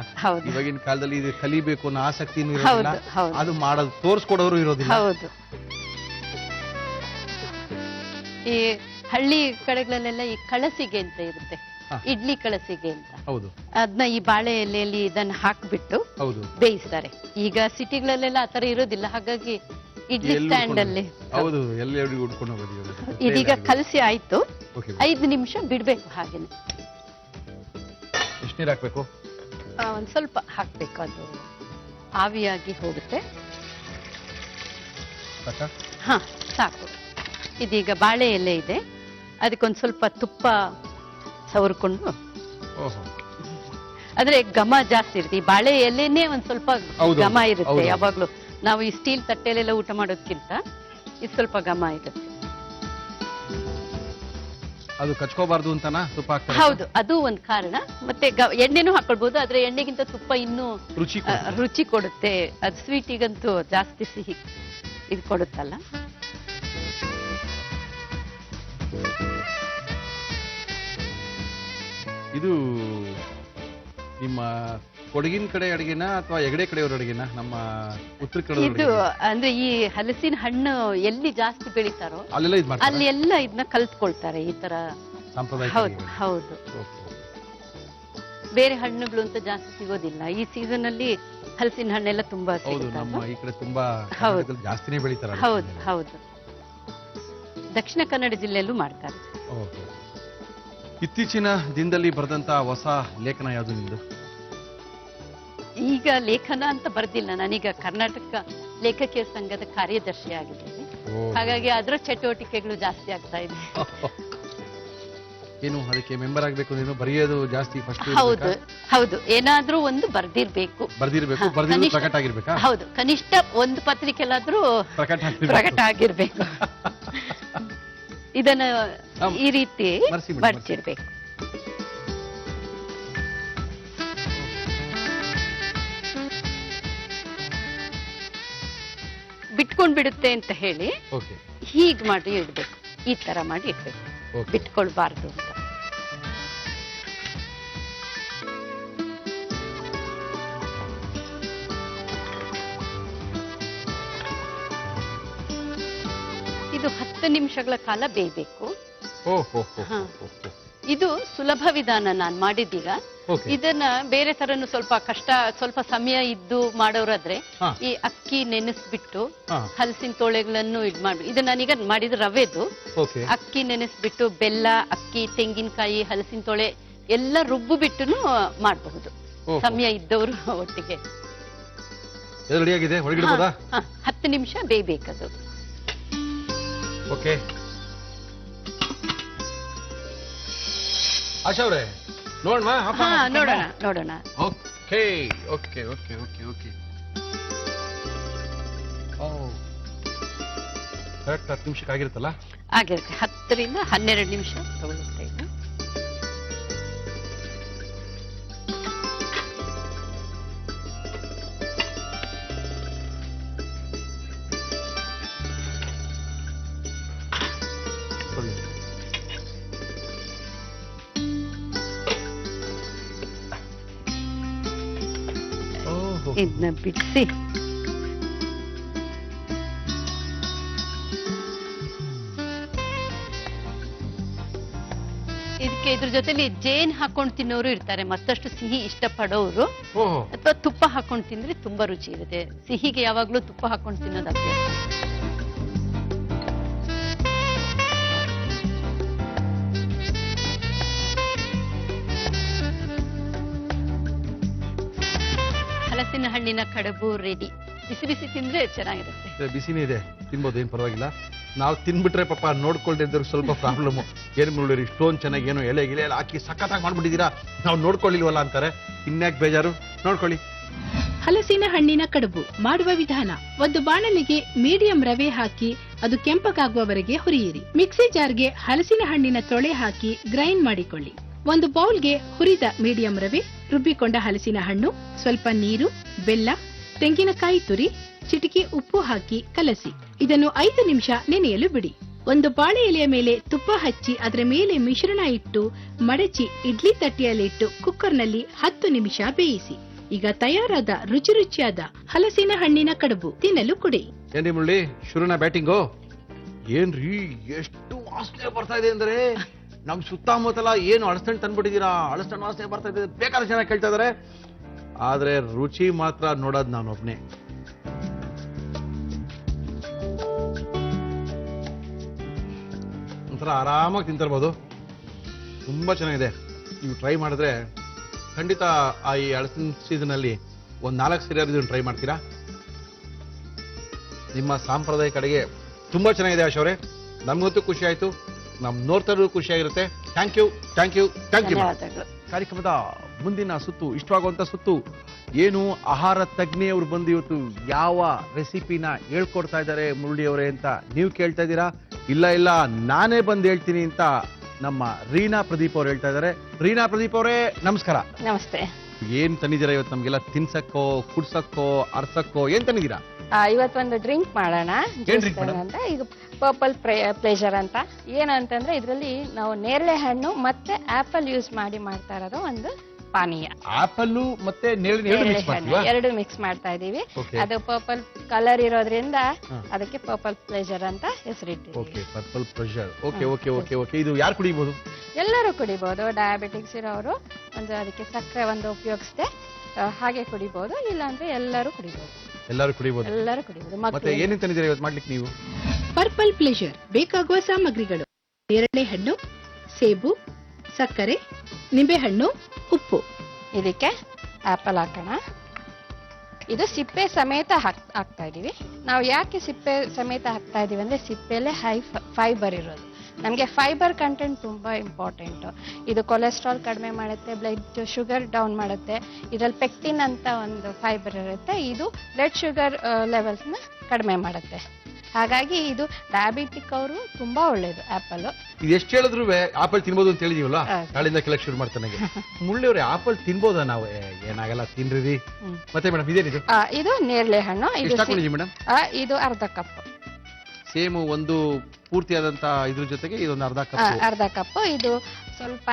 ಇವಾಗಿನ ಕಾಲದಲ್ಲಿ ಇದು ಕಲಿಬೇಕು ಅನ್ನೋ ಆಸಕ್ತಿ ಅದು ಮಾಡೋದು ತೋರಿಸ್ಕೊಡೋರು ಇರೋದಿಲ್ಲ. ಹೌದು. ಈ ಹಳ್ಳಿ ಕಡೆಗಳಲ್ಲೆಲ್ಲ ಈ ಕಳಸಿಗೆ ಅಂತ ಇರುತ್ತೆ, ಇಡ್ಲಿ ಕಳಸಿಗೆ ಅಂತ. ಅದನ್ನ ಈ ಬಾಳೆ ಎಲೆಯಲ್ಲಿ ಇದನ್ನ ಹಾಕ್ಬಿಟ್ಟು ಬೇಯಿಸ್ತಾರೆ. ಈಗ ಸಿಟಿಗಳಲ್ಲೆಲ್ಲ ಆತರ ಇರೋದಿಲ್ಲ, ಹಾಗಾಗಿ ಇಡ್ಲಿ ಸ್ಟ್ಯಾಂಡ್ ಅಲ್ಲಿ ಇದೀಗ ಕಲಸಿ ಆಯ್ತು. 5 ನಿಮಿಷ ಬಿಡ್ಬೇಕು ಹಾಗೇನೆ. ಎಷ್ಟು ನೀರು ಹಾಕ್ಬೇಕು? ಒಂದ್ ಸ್ವಲ್ಪ ಹಾಕ್ಬೇಕು, ಅದು ಆವಿಯಾಗಿ ಹೋಗುತ್ತೆ. ಸಾಕು. ಇದೀಗ ಬಾಳೆ ಎಲೆ ಇದೆ, ಅದಕ್ಕೊಂದ್ ಸ್ವಲ್ಪ ತುಪ್ಪ ಸವರ್ಕೊಂಡು, ಅಂದ್ರೆ ಘಮ ಜಾಸ್ತಿ ಇರುತ್ತೆ. ಈ ಬಾಳೆ ಎಲೆನೇ ಒಂದ್ ಸ್ವಲ್ಪ ಘಮ ಇರುತ್ತೆ ಯಾವಾಗ್ಲೂ. ನಾವು ಈ ಸ್ಟೀಲ್ ತಟ್ಟೆಲೆಲ್ಲ ಊಟ ಮಾಡೋದಕ್ಕಿಂತ ಇದು ಸ್ವಲ್ಪ ಘಮ ಇರುತ್ತೆ. ಅದು ಕಚ್ಕೋಬಾರ್ದು ಅಂತನಾ ತುಪ್ಪ ಹಾಕ್ತಾರೆ? ಹೌದು, ಅದು ಒಂದ್ ಕಾರಣ. ಮತ್ತೆ ಎಣ್ಣೆನೂ ಹಾಕೊಳ್ಬಹುದು, ಆದ್ರೆ ಎಣ್ಣೆಗಿಂತ ತುಪ್ಪ ಇನ್ನೂ ರುಚಿ ಕೊಡುತ್ತೆ. ಅದು ಸ್ವೀಟಿಗಂತೂ ಜಾಸ್ತಿ ಸಿಹಿ ಇದು ಕೊಡುತ್ತಲ್ಲ. ಇದು ನಿಮ್ಮ ಕೊಡಗಿನ ಕಡೆ ಅಡಿಗೆನಾ ಅಥವಾ ಹೆಗಡೆ ಕಡೆಯವ್ರ ಅಡಿಗೆನಾ? ನಮ್ಮ ಉತ್ತರ ಕಡೆ ಇದು ಅಂದ್ರೆ ಈ ಹಲಸಿನ ಹಣ್ಣು ಎಲ್ಲಿ ಜಾಸ್ತಿ ಬೆಳಿತಾರೋ ಅಲ್ಲಿ ಎಲ್ಲ ಇದನ್ನ ಕಲ್ತ್ಕೊಳ್ತಾರೆ ಈ ತರ ಸಾಂಪ್ರದಾಯಿಕ. ಹೌದು. ಬೇರೆ ಹಣ್ಣುಗಳು ಅಂತ ಜಾಸ್ತಿ ಸಿಗೋದಿಲ್ಲ ಈ ಸೀಸನ್ ಅಲ್ಲಿ. ಹಲಸಿನ ಹಣ್ಣೆಲ್ಲ ತುಂಬಾ ನಮ್ಮ ಈ ಕಡೆ ತುಂಬಾ ಜಾಸ್ತಿನೇ ಬೆಳಿತಾರೆ. ಹೌದು ಹೌದು. ದಕ್ಷಿಣ ಕನ್ನಡ ಜಿಲ್ಲೆಯಲ್ಲೂ ಮಾಡ್ತಾರೆ. ಇತ್ತೀಚಿನ ದಿನದಲ್ಲಿ ಬರೆದಂತ ಹೊಸ ಲೇಖನ ಯಾವುದು ನಿಮ್ದು? ಈಗ ಲೇಖನ ಅಂತ ಬರ್ದಿಲ್ಲ, ನಾನೀಗ ಕರ್ನಾಟಕ ಲೇಖಕಿಯರ ಸಂಘದ ಕಾರ್ಯದರ್ಶಿ ಆಗಿದ್ದೇನೆ. ಹಾಗಾಗಿ ಅದರ ಚಟುವಟಿಕೆಗಳು ಜಾಸ್ತಿ ಆಗ್ತಾ ಇದೆ. ಏನು ಅದಕ್ಕೆ ಮೆಂಬರ್ ಆಗ್ಬೇಕು ನೀನು? ಬರೆಯೋದು ಜಾಸ್ತಿ ಫಸ್ಟ್? ಹೌದು ಹೌದು. ಏನಾದ್ರೂ ಒಂದು ಬರ್ದಿರ್ಬೇಕು. ಪ್ರಕಟ ಆಗಿರ್ಬೇಕಾ? ಹೌದು, ಕನಿಷ್ಠ ಒಂದು ಪತ್ರಿಕೆಲಾದ್ರೂ ಪ್ರಕಟ ಆಗಿರ್ಬೇಕು. ಇದನ್ನ ಈ ರೀತಿ ಬರ್ತಿರ್ಬೇಕು. ಬಿಟ್ಕೊಂಡ್ ಬಿಡುತ್ತೆ ಅಂತ ಹೇಳಿ ಹೀಗ್ ಮಾಡಿ ಇಡ್ಬೇಕು, ಈ ತರ ಮಾಡಿ ಇಡ್ಬೇಕು, ಬಿಟ್ಕೊಳ್ಬಾರ್ದು ಅಂತ. ಇದು 10 ನಿಮಿಷಗಳ ಕಾಲ ಬೇಯಬೇಕು. ಇದು ಸುಲಭ ವಿಧಾನ ನಾನ್ ಮಾಡಿದ್ದೀಗ. ಇದನ್ನ ಬೇರೆ ತರನು ಸ್ವಲ್ಪ ಕಷ್ಟ, ಸ್ವಲ್ಪ ಸಮಯ ಇದ್ದು ಮಾಡೋರಾದ್ರೆ ಈ ಅಕ್ಕಿ ನೆನೆಸ್ಬಿಟ್ಟು ಹಲಸಿನ ತೋಳೆಗಳನ್ನು ಇದು ನಾನೀಗ ಮಾಡಿದ ರವೆದು. ಅಕ್ಕಿ ನೆನೆಸ್ಬಿಟ್ಟು ಬೆಲ್ಲ, ಅಕ್ಕಿ, ತೆಂಗಿನಕಾಯಿ, ಹಲಸಿನ ತೋಳೆ ಎಲ್ಲ ರುಬ್ಬು ಬಿಟ್ಟು ಮಾಡಬಹುದು ಸಮಯ ಇದ್ದವರು ಒಟ್ಟಿಗೆ. 10 ನಿಮಿಷ ಬೇಯಬೇಕದು. ಆಶಾ ಅವ್ರೆ ನೋಡೋಣ ಹಾ ನೋಡೋಣ ನೋಡೋಣ. Okay okay okay okay okay correct 10 ನಿಮಿಷಕ್ಕೆ ಆಗಿರುತ್ತಲ್ಲ. ಆಗಿರುತ್ತೆ 10 ರಿಂದ 12 ನಿಮಿಷ ತಗೊಳುತ್ತೆ ಇದು. ಇದನ್ನ ಬಿಡಿಸಿ ಇದಕ್ಕೆ ಇದ್ರ ಜೊತೆಲಿ ಜೇನ್ ಹಾಕೊಂಡು ತಿನ್ನೋರು ಇರ್ತಾರೆ, ಮತ್ತಷ್ಟು ಸಿಹಿ ಇಷ್ಟಪಡೋರು. ಅಥವಾ ತುಪ್ಪ ಹಾಕೊಂಡು ತಿಂದ್ರೆ ತುಂಬಾ ರುಚಿ ಇರುತ್ತೆ. ಸಿಹಿಗೆ ಯಾವಾಗ್ಲೂ ತುಪ್ಪ ಹಾಕೊಂಡು ತಿನ್ನೋದು ಅಭ್ಯಾಸ. ಹಲಸಿನ ಹಣ್ಣಿನ ಕಡುಬು ರೆಡಿ. ಬಿಸಿ ಬಿಸಿ ತಿಂದ್ರೆ ಚೆನ್ನಾಗಿರುತ್ತೆ. ಬಿಸಿನೇ ಇದೆ, ತಿನ್ಬೋದು, ಏನ್ ಪರವಾಗಿಲ್ಲ. ನಾವು ತಿನ್ಬಿಟ್ರೆ ಪಾಪ ನೋಡ್ಕೊಳ್ದಿದ್ರು ಸ್ವಲ್ಪ ಪ್ರಾಬ್ಲಮ್. ಏನ್ ಮುಳ್ಳಿರಿ ಇಷ್ಟೊಂದು ಚೆನ್ನಾಗಿ ಏನೋ ಎಲೆ ಗಿಲೆ ಎಲ್ಲ ಹಾಕಿ ಸಖತ್ತಾಗಿ ಮಾಡ್ಬಿಟ್ಟಿದ್ದೀರಾ, ನಾವು ನೋಡ್ಕೊಳ್ಳಿಲ್ವಲ್ಲ ಅಂತಾರೆ. ಇನ್ಯಾಕ್ ಬೇಜಾರು, ನೋಡ್ಕೊಳ್ಳಿ. ಹಲಸಿನ ಹಣ್ಣಿನ ಕಡುಬು ಮಾಡುವ ವಿಧಾನ: ಒಂದು ಬಾಣಲಿಗೆ ಮೀಡಿಯಂ ರವೆ ಹಾಕಿ ಅದು ಕೆಂಪಗಾಗುವವರೆಗೆ ಹುರಿಯಿರಿ. ಮಿಕ್ಸಿ ಜಾರ್ಗೆ ಹಲಸಿನ ಹಣ್ಣಿನ ತೊಳೆ ಹಾಕಿ ಗ್ರೈಂಡ್ ಮಾಡಿಕೊಳ್ಳಿ. ಒಂದು ಬೌಲ್ಗೆ ಹುರಿದ ಮೀಡಿಯಂ ರವೆ, ರುಬ್ಬಿಕೊಂಡ ಹಲಸಿನ ಹಣ್ಣು, ಸ್ವಲ್ಪ ನೀರು, ಬೆಲ್ಲ, ತೆಂಗಿನಕಾಯಿ ತುರಿ, ಚಿಟಿಕೆ ಉಪ್ಪು ಹಾಕಿ ಕಲಸಿ. ಇದನ್ನು 5 ನಿಮಿಷ ನೆನೆಯಲು ಬಿಡಿ. ಒಂದು ಬಾಳೆ ಎಲೆಯ ಮೇಲೆ ತುಪ್ಪ ಹಚ್ಚಿ ಅದರ ಮೇಲೆ ಮಿಶ್ರಣ ಇಟ್ಟು ಮಡಚಿ ಇಡ್ಲಿ ತಟ್ಟೆಯಲ್ಲಿಟ್ಟು ಕುಕ್ಕರ್ನಲ್ಲಿ 10 ನಿಮಿಷ ಬೇಯಿಸಿ. ಈಗ ತಯಾರಾದ ರುಚಿ ರುಚಿಯಾದ ಹಲಸಿನ ಹಣ್ಣಿನ ಕಡುಬು ತಿನ್ನಲು ಕೊಡಿ. ಏನ್ರಿ ಮುಳ್ಳಿ, ಶುರುನ ಬ್ಯಾಟಿಂಗು? ಏನ್ರಿ ಎಷ್ಟು ವಾಸನೆ ಬರ್ತಾ ಇದೆ ಅಂದ್ರೆ, ನಮ್ ಸುತ್ತಮುತ್ತಲ ಏನು ಅಳಸಣ್ಣು ತಂದ್ಬಿಟ್ಟಿದ್ದೀರಾ, ಅಳಸಣ್ಣು ವಾಸನೆ ಬರ್ತಾ ಇದೆ, ಬೇಕಾದ ಜನ ಕೇಳ್ತಾ ಇದಾರೆ. ಆದ್ರೆ ರುಚಿ ಮಾತ್ರ ನೋಡೋದ್ ನಾನೊಬ್ನೇ. ಒಂಥರ ಆರಾಮಾಗಿ ತಿಂತಿರ್ಬೋದು, ತುಂಬಾ ಚೆನ್ನಾಗಿದೆ. ನೀವು ಟ್ರೈ ಮಾಡಿದ್ರೆ ಖಂಡಿತ ಈ ಹಲಸಿನ ಸೀಸನ್ ಅಲ್ಲಿ ಒಂದ್ 4 ಸರಿ ಇದನ್ನು ಟ್ರೈ ಮಾಡ್ತೀರಾ. ನಿಮ್ಮ ಸಾಂಪ್ರದಾಯಿಕ ಅಡುಗೆ ತುಂಬಾ ಚೆನ್ನಾಗಿದೆ ಆಶಾ ಅವರೇ, ನಮ್ಗಂತೂ ಖುಷಿ ಆಯ್ತು, ನಮ್ ನೋಡ್ತಾರೂ ಖುಷಿಯಾಗಿರುತ್ತೆ. Thank you thank you thank you. ಧನ್ಯವಾದಗಳು. ಕಾರ್ಯಕ್ರಮದ ಮುಂದಿನ ಸುತ್ತು, ಇಷ್ಟವಾಗುವಂತ ಸುತ್ತು ಏನು, ಆಹಾರ ತಜ್ಞೆಯವರು ಬಂದು ಇವತ್ತು ಯಾವ ರೆಸಿಪಿನ ಹೇಳ್ಕೊಡ್ತಾ ಇದ್ದಾರೆ ಮುರಳಿಯವರೇ ಅಂತ ನೀವು ಕೇಳ್ತಾ ಇದ್ದೀರಾ. ಇಲ್ಲ ಇಲ್ಲ ನಾನೇ ಬಂದು ಹೇಳ್ತೀನಿ ಅಂತ ನಮ್ಮ ರೀನಾ ಪ್ರದೀಪ್ ಅವ್ರು ಹೇಳ್ತಾ ಇದ್ದಾರೆ. ರೀನಾ ಪ್ರದೀಪ್ ಅವರೇ ನಮಸ್ಕಾರ. ನಮಸ್ತೆ. ಏನ್ ತಂದಿದ್ದೀರಾ ಇವತ್ತು ನಮ್ಗೆಲ್ಲ ತಿನ್ಸಕ್ಕೋ ಕುಡ್ಸಕ್ಕೋ ಅರ್ಸಕ್ಕೋ ಏನ್ ತಂದಿದ್ದೀರಾ? ಇವತ್ತೊಂದು ಡ್ರಿಂಕ್ ಮಾಡೋಣ. ಏನ್ drink madam? ಅಂತ ಈಗ ಪರ್ಪಲ್ ಪ್ಲೇಜರ್ ಅಂತ. ಏನಂತಂದ್ರೆ ಇದರಲ್ಲಿ ನಾವು ನೇರಳೆ ಹಣ್ಣು ಮತ್ತೆ ಆಪಲ್ ಯೂಸ್ ಮಾಡಿ ಮಾಡ್ತಾ ಇರೋದು ಒಂದು ಪಾನೀಯ. ಆಪಲ್ ಮತ್ತೆ ನೇರಳೆ ಹಣ್ಣು ಎರಡು ಮಿಕ್ಸ್ ಮಾಡ್ತಾ ಇದೀವಿ. ಅದು ಪರ್ಪಲ್ ಕಲರ್ ಇರೋದ್ರಿಂದ ಅದಕ್ಕೆ ಪರ್ಪಲ್ ಪ್ಲೇಜರ್ ಅಂತ ಹೆಸರಿಟ್ಟಿದ್ದೀವಿ. Okay, purple pleasure. Okay okay okay okay. ಇದು ಯಾರು ಕುಡಿಬಹುದು? ಎಲ್ಲರೂ ಕುಡಿಬಹುದು. ಡಯಾಬಿಟಿಕ್ಸ್ ಇರೋರು ಒಂದು ಅದಕ್ಕೆ ಸಕ್ಕರೆ ಒಂದು ಉಪಯೋಗಿಸದೆ ಹಾಗೆ ಕುಡಿಬಹುದು, ಇಲ್ಲಾಂದ್ರೆ ಎಲ್ಲರೂ ಕುಡಿಬಹುದು. ಎಲ್ಲರೂ ಕುಡಿಬಹುದು. ಎಲ್ಲರೂ ಕುಡಿಬಹುದು. ಮತ್ತೆ ಏನೇನು ತಂದಿದ್ದೀರಾ ಇವತ್ತು ಮಾಡ್ಲಿಕ್ಕೆ ನೀವು? ಪರ್ಪಲ್ ಪ್ಲೇಜರ್ ಬೇಕಾಗುವ ಸಾಮಗ್ರಿಗಳು: ನೇರಳೆ ಹಣ್ಣು, ಸೇಬು, ಸಕ್ಕರೆ, ನಿಂಬೆಹಣ್ಣು, ಉಪ್ಪು. ಇದಕ್ಕೆ ಆಪಲ್ ಹಾಕೋಣ. ಇದು ಸಿಪ್ಪೆ ಸಮೇತ ಹಾಕ್ತಾ ಇದೀವಿ. ನಾವು ಯಾಕೆ ಸಿಪ್ಪೆ ಸಮೇತ ಹಾಕ್ತಾ ಇದೀವಿ ಅಂದ್ರೆ ಸಿಪ್ಪೆಲೆ ಹೈ ಫೈಬರ್ ಇರೋದು. ನಮಗೆ ಫೈಬರ್ ಕಂಟೆಂಟ್ ತುಂಬಾ ಇಂಪಾರ್ಟೆಂಟ್. ಇದು ಕೊಲೆಸ್ಟ್ರಾಲ್ ಕಡಿಮೆ ಮಾಡುತ್ತೆ, ಬ್ಲಡ್ ಶುಗರ್ ಡೌನ್ ಮಾಡುತ್ತೆ. ಇದರಲ್ಲಿ ಪೆಕ್ಟಿನ್ ಅಂತ ಒಂದು ಫೈಬರ್ ಇರುತ್ತೆ, ಇದು ಬ್ಲಡ್ ಶುಗರ್ ಲೆವೆಲ್ಸ್ನ ಕಡಿಮೆ ಮಾಡುತ್ತೆ. ಹಾಗಾಗಿ ಇದು ಡಯಾಬಿಟಿಕ್ ಅವರು ತುಂಬಾ ಒಳ್ಳೇದು ಆಪಲ್. ಇದು ಎಷ್ಟು ಹೇಳಿದ್ರು ಆಪಲ್ ತಿನ್ಬೋದು ಅಂತ ಹೇಳಿದೀವಲ್ಲ, ನಾಳಿಂದ ಕೆಳಗೆ ಶುರು ಮಾಡ್ತಾನೆ. ಮುಳ್ಳಿಯವ್ರೆ ಆಪಲ್ ತಿನ್ಬೋದಾ ನಾವು? ಏನಾಗಲ್ಲ, ತಿನ್ರಿ. ಮತ್ತೆ ಮೇಡಮ್ ಇದೇನಿದು? ಇದು ನೇರಳೆ ಹಣ್ಣು. ಮೇಡಮ್ ಇದು ಅರ್ಧ ಕಪ್. ಸೇಮ್ ಒಂದು ಪೂರ್ತಿಯಾದಂತ ಇದ್ರ ಜೊತೆಗೆ ಇದೊಂದು ಅರ್ಧ ಕಪ್. ಇದು ಸ್ವಲ್ಪ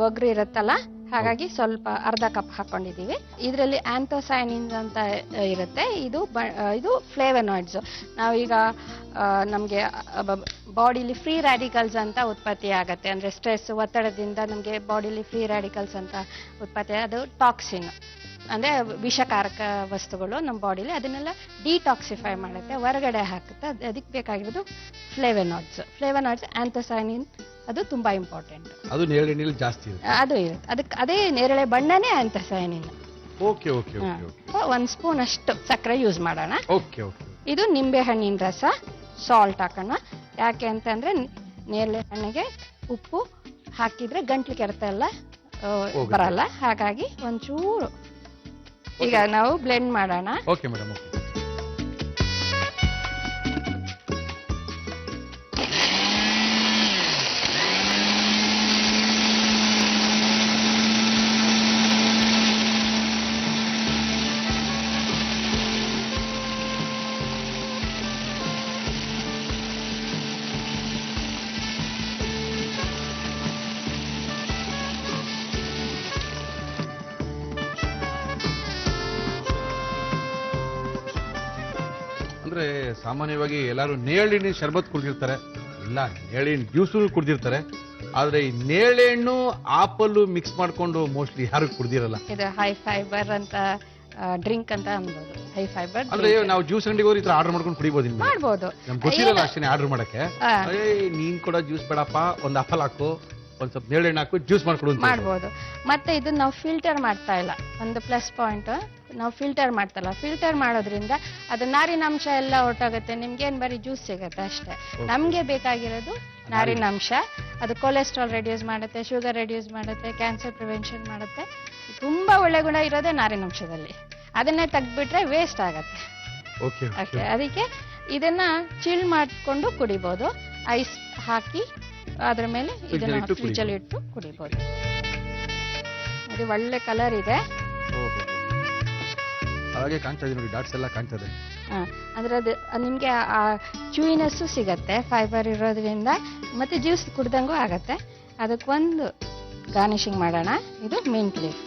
ಒಗ್ರು ಇರುತ್ತಲ್ಲ, ಹಾಗಾಗಿ ಸ್ವಲ್ಪ ಅರ್ಧ ಕಪ್ ಹಾಕೊಂಡಿದೀವಿ. ಇದರಲ್ಲಿ ಆಂಥೋಸೈನಿನ್ಸ್ ಅಂತ ಇರುತ್ತೆ. ಇದು ಫ್ಲೇವನಾಯ್ಡ್ಸ್. ನಾವೀಗ ನಮಗೆ ಬಾಡಿಲಿ ಫ್ರೀ ರ್ಯಾಡಿಕಲ್ಸ್ ಅಂತ ಉತ್ಪತ್ತಿ ಆಗತ್ತೆ. ಅಂದ್ರೆ ಸ್ಟ್ರೆಸ್, ಒತ್ತಡದಿಂದ ನಮಗೆ ಬಾಡಿಲಿ ಫ್ರೀ ರ್ಯಾಡಿಕಲ್ಸ್ ಅಂತ ಉತ್ಪತ್ತಿ, ಅದು ಟಾಕ್ಸಿನ್ ಅಂದ್ರೆ ವಿಷಕಾರಕ ವಸ್ತುಗಳು ನಮ್ಮ ಬಾಡಿಲಿ, ಅದನ್ನೆಲ್ಲ ಡಿಟಾಕ್ಸಿಫೈ ಮಾಡುತ್ತೆ, ಹೊರಗಡೆ ಹಾಕುತ್ತೆ. ಅದಕ್ಕೆ ಬೇಕಾಗಿರೋದು ಫ್ಲೇವನಾಯ್ಡ್ಸ್, ಆಂಥೋಸೈನಿನ್. ಅದು ತುಂಬಾ ಇಂಪಾರ್ಟೆಂಟ್. ಅದು ನೇರಳೆ ನೀರು ಜಾಸ್ತಿ ಇರುತ್ತೆ. ಅದು ಇರುತ್ತೆ. ಅದಕ್ಕೆ ಅದೇ ನೇರಳೆ ಬಣ್ಣನೇ anthocyanin. Okay okay okay. 1 spoon ಅಷ್ಟು ಸಕ್ಕರೆ ಯೂಸ್ ಮಾಡೋಣ. Okay okay. ಇದು ನಿಂಬೆ ಹಣ್ಣಿನ ರಸ, ಸಾಲ್ಟ್ ಹಾಕೋಣ. ಯಾಕೆ ಅಂತಂದ್ರೆ ನೇರಳೆ ಹಣ್ಣಿಗೆ ಉಪ್ಪು ಹಾಕಿದ್ರೆ ಗಂಟ್ಲು ಕೆರೆತ ಎಲ್ಲ ಬರಲ್ಲ. ಹಾಗಾಗಿ ಒಂಚೂರು ಈಗ ನಾವು ಬ್ಲೆಂಡ್ ಮಾಡೋಣ. Okay madam, okay. ಅಂದ್ರೆ ಸಾಮಾನ್ಯವಾಗಿ ಎಲ್ಲರೂ ನೇರಳೆಹಣ್ಣಿನ ಶರ್ಬತ್ ಕುಡಿದಿರ್ತಾರೆ, ಇಲ್ಲ ನೇರಳೆಹಣ್ಣು ಜ್ಯೂಸು ಕುಡಿದಿರ್ತಾರೆ. ಆದ್ರೆ ಈ ನೇರಳೆಹಣ್ಣು ಆಪಲ್ಲು ಮಿಕ್ಸ್ ಮಾಡ್ಕೊಂಡು ಮೋಸ್ಟ್ಲಿ ಯಾರು ಕುಡ್ದಿರಲ್ಲ. ಇದು ಹೈ ಫೈಬರ್ ಅಂತ ಡ್ರಿಂಕ್ ಅಂತ ಅನ್ಬೋದು. ಹೈ ಫೈಬರ್ ಅಂದ್ರೆ ನಾವು ಜ್ಯೂಸ್ ಅಂಗಡಿಗೆ ಹೋಗಿ ಈ ತರ ಆರ್ಡರ್ ಮಾಡ್ಕೊಂಡು ಕುಡಿಬೋದು. ಮಾಡ್ಬೋದು. ನಮ್ಗೆ ಗೊತ್ತಿರಲ್ಲ ಅಷ್ಟೇ ಆರ್ಡರ್ ಮಾಡಕ್ಕೆ. ನೀನ್ ಕೂಡ ಜ್ಯೂಸ್ ಬೇಡಪ್ಪ, ಒಂದ್ ಆಪಲ್ ಹಾಕು, ಒಂದ್ ಸ್ವಲ್ಪ ನೇರಳೆಹಣ್ಣು ಹಾಕು, ಜ್ಯೂಸ್ ಮಾಡ್ಕೊಡು ಅಂತ ಮಾಡ್ಬೋದು. ಮತ್ತೆ ಇದನ್ನ ನಾವು ಫಿಲ್ಟರ್ ಮಾಡ್ತಾ ಇಲ್ಲ. ಒಂದು ಪ್ಲಸ್ ಪಾಯಿಂಟ್, ನಾವು ಫಿಲ್ಟರ್ ಮಾಡ್ತಲ್ಲ. ಫಿಲ್ಟರ್ ಮಾಡೋದ್ರಿಂದ ಅದು ನಾರಿನಾಂಶ ಎಲ್ಲ ಹೊರಟೋಗುತ್ತೆ. ನಿಮ್ಗೇನ್ ಬರೀ ಜ್ಯೂಸ್ ಸಿಗುತ್ತೆ ಅಷ್ಟೇ. ನಮ್ಗೆ ಬೇಕಾಗಿರೋದು ನಾರಿನಾಂಶ. ಅದು ಕೊಲೆಸ್ಟ್ರಾಲ್ ರೆಡ್ಯೂಸ್ ಮಾಡುತ್ತೆ, ಶುಗರ್ ರೆಡ್ಯೂಸ್ ಮಾಡುತ್ತೆ, ಕ್ಯಾನ್ಸರ್ ಪ್ರಿವೆನ್ಷನ್ ಮಾಡುತ್ತೆ. ತುಂಬಾ ಒಳ್ಳೆ ಗುಣ ಇರೋದೇ ನಾರಿನಾಂಶದಲ್ಲಿ. ಅದನ್ನೇ ತೆಗ್ದ್ಬಿಟ್ರೆ ವೇಸ್ಟ್ ಆಗತ್ತೆ. ಓಕೆ. ಅದಕ್ಕೆ ಇದನ್ನ ಚಿಲ್ ಮಾಡ್ಕೊಂಡು ಕುಡಿಬಹುದು. ಐಸ್ ಹಾಕಿ ಅದ್ರ ಮೇಲೆ ಇದನ್ನ ಫ್ರಿಜ್ಜಲ್ಲಿ ಇಟ್ಟು ಕುಡಿಬಹುದು. ಇದು ಒಳ್ಳೆ ಕಲರ್ ಇದೆ. ಹಾಗೆ ಕಾಣ್ತಾ ಇದೆ ನೋಡಿ, ಡಾಟ್ಸ್ ಎಲ್ಲ ಕಾಣ್ತದೆ. ಅಂದ್ರೆ ಅದು ನಿಮ್ಗೆ ಆ ಚೂಯಿನೆಸ್ಸು ಸಿಗತ್ತೆ ಫೈಬರ್ ಇರೋದ್ರಿಂದ, ಮತ್ತೆ ಜ್ಯೂಸ್ ಕುಡ್ದಂಗೂ ಆಗತ್ತೆ. ಅದಕ್ಕೊಂದು ಗಾರ್ನಿಶಿಂಗ್ ಮಾಡೋಣ. ಇದು ಮಿಂಟ್ ಲೀಫ್.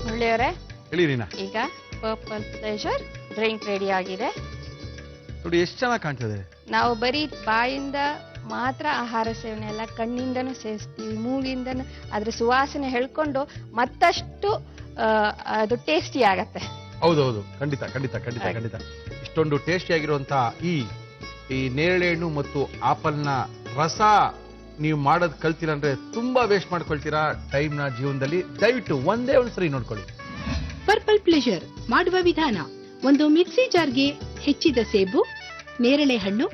ಮುರಳಿಯವರೇ ಹೇಳಿ ರೀನಾ. ಈಗ ಪರ್ಪಲ್ ಪ್ಲೆಷರ್ ಡ್ರಿಂಕ್ ರೆಡಿ ಆಗಿದೆ ನೋಡಿ, ಎಷ್ಟು ಚೆನ್ನಾಗಿ ಕಾಣ್ತದೆ. ನಾವು ಬರೀ ಬಾಯಿಂದ ಮಾತ್ರ ಆಹಾರ ಸೇವನೆ ಅಲ್ಲ, ಕಣ್ಣಿಂದನೂ ಸೇವಿಸ್ತೀವಿ, ಮೂಗಿಂದನೂ ಅದ್ರ ಸುವಾಸನೆ ಹೇಳ್ಕೊಂಡು ಮತ್ತಷ್ಟು ಅದು ಟೇಸ್ಟಿ ಆಗತ್ತೆ. ಹೌದೌದು, ಖಂಡಿತ ಖಂಡಿತ ಖಂಡಿತ ಖಂಡಿತ. ಇಷ್ಟೊಂದು ಟೇಸ್ಟಿ ಆಗಿರುವಂತ ಈ ನೇರಳೆಹಣ್ಣು ಮತ್ತು ಆಪಲ್ನ ರಸ ನೀವು ಮಾಡೋದು ಕಲ್ತಿಲ್ಲ ಅಂದ್ರೆ ತುಂಬಾ ವೇಸ್ಟ್ ಮಾಡ್ಕೊಳ್ತೀರಾ ಟೈಮ್ನ ಜೀವನದಲ್ಲಿ. ದಯವಿಟ್ಟು ಒಂದೇ ಒಂದ್ಸರಿ ನೋಡ್ಕೊಳ್ಳಿ. ಪರ್ಪಲ್ ಪ್ಲೆಷರ್ ಮಾಡುವ ವಿಧಾನ: ಒಂದು ಮಿಕ್ಸಿ ಜಾರ್ಗೆ ಹೆಚ್ಚಿದ ಸೇಬು, ನೇರಳೆ ಹಣ್ಣು,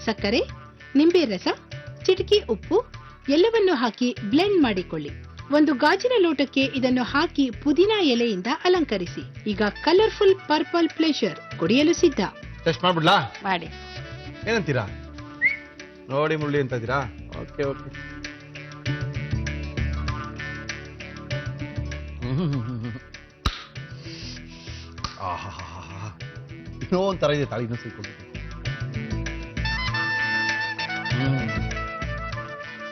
ಸಕ್ಕರೆ, ನಿಂಬೆ ರಸ, ಚಿಟಿಕೆ ಉಪ್ಪು ಎಲ್ಲವನ್ನು ಹಾಕಿ ಬ್ಲೆಂಡ್ ಮಾಡಿಕೊಳ್ಳಿ. ಒಂದು ಗಾಜಿನ ಲೋಟಕ್ಕೆ ಇದನ್ನು ಹಾಕಿ ಪುದೀನಾ ಎಲೆಯಿಂದ ಅಲಂಕರಿಸಿ. ಈಗ ಕಲರ್ಫುಲ್ ಪರ್ಪಲ್ ಪ್ಲೆಷರ್ ಕುಡಿಯಲು ಸಿದ್ಧ. ಟೆಸ್ಟ್ ಮಾಡ್ಬಿಡ್ಲಾ? ಮಾಡಿ. ಏನಂತೀರಾ? ನೋಡಿ ಮುರಳಿ ಅಂತ ಇದ್ದೀರಾ? Okay okay. ಇನ್ನೂ ಒಂಥರ ಇದೆ ತಾಳಿ, ಇನ್ನೂ ಸಿಕ್ಕೊಂಡು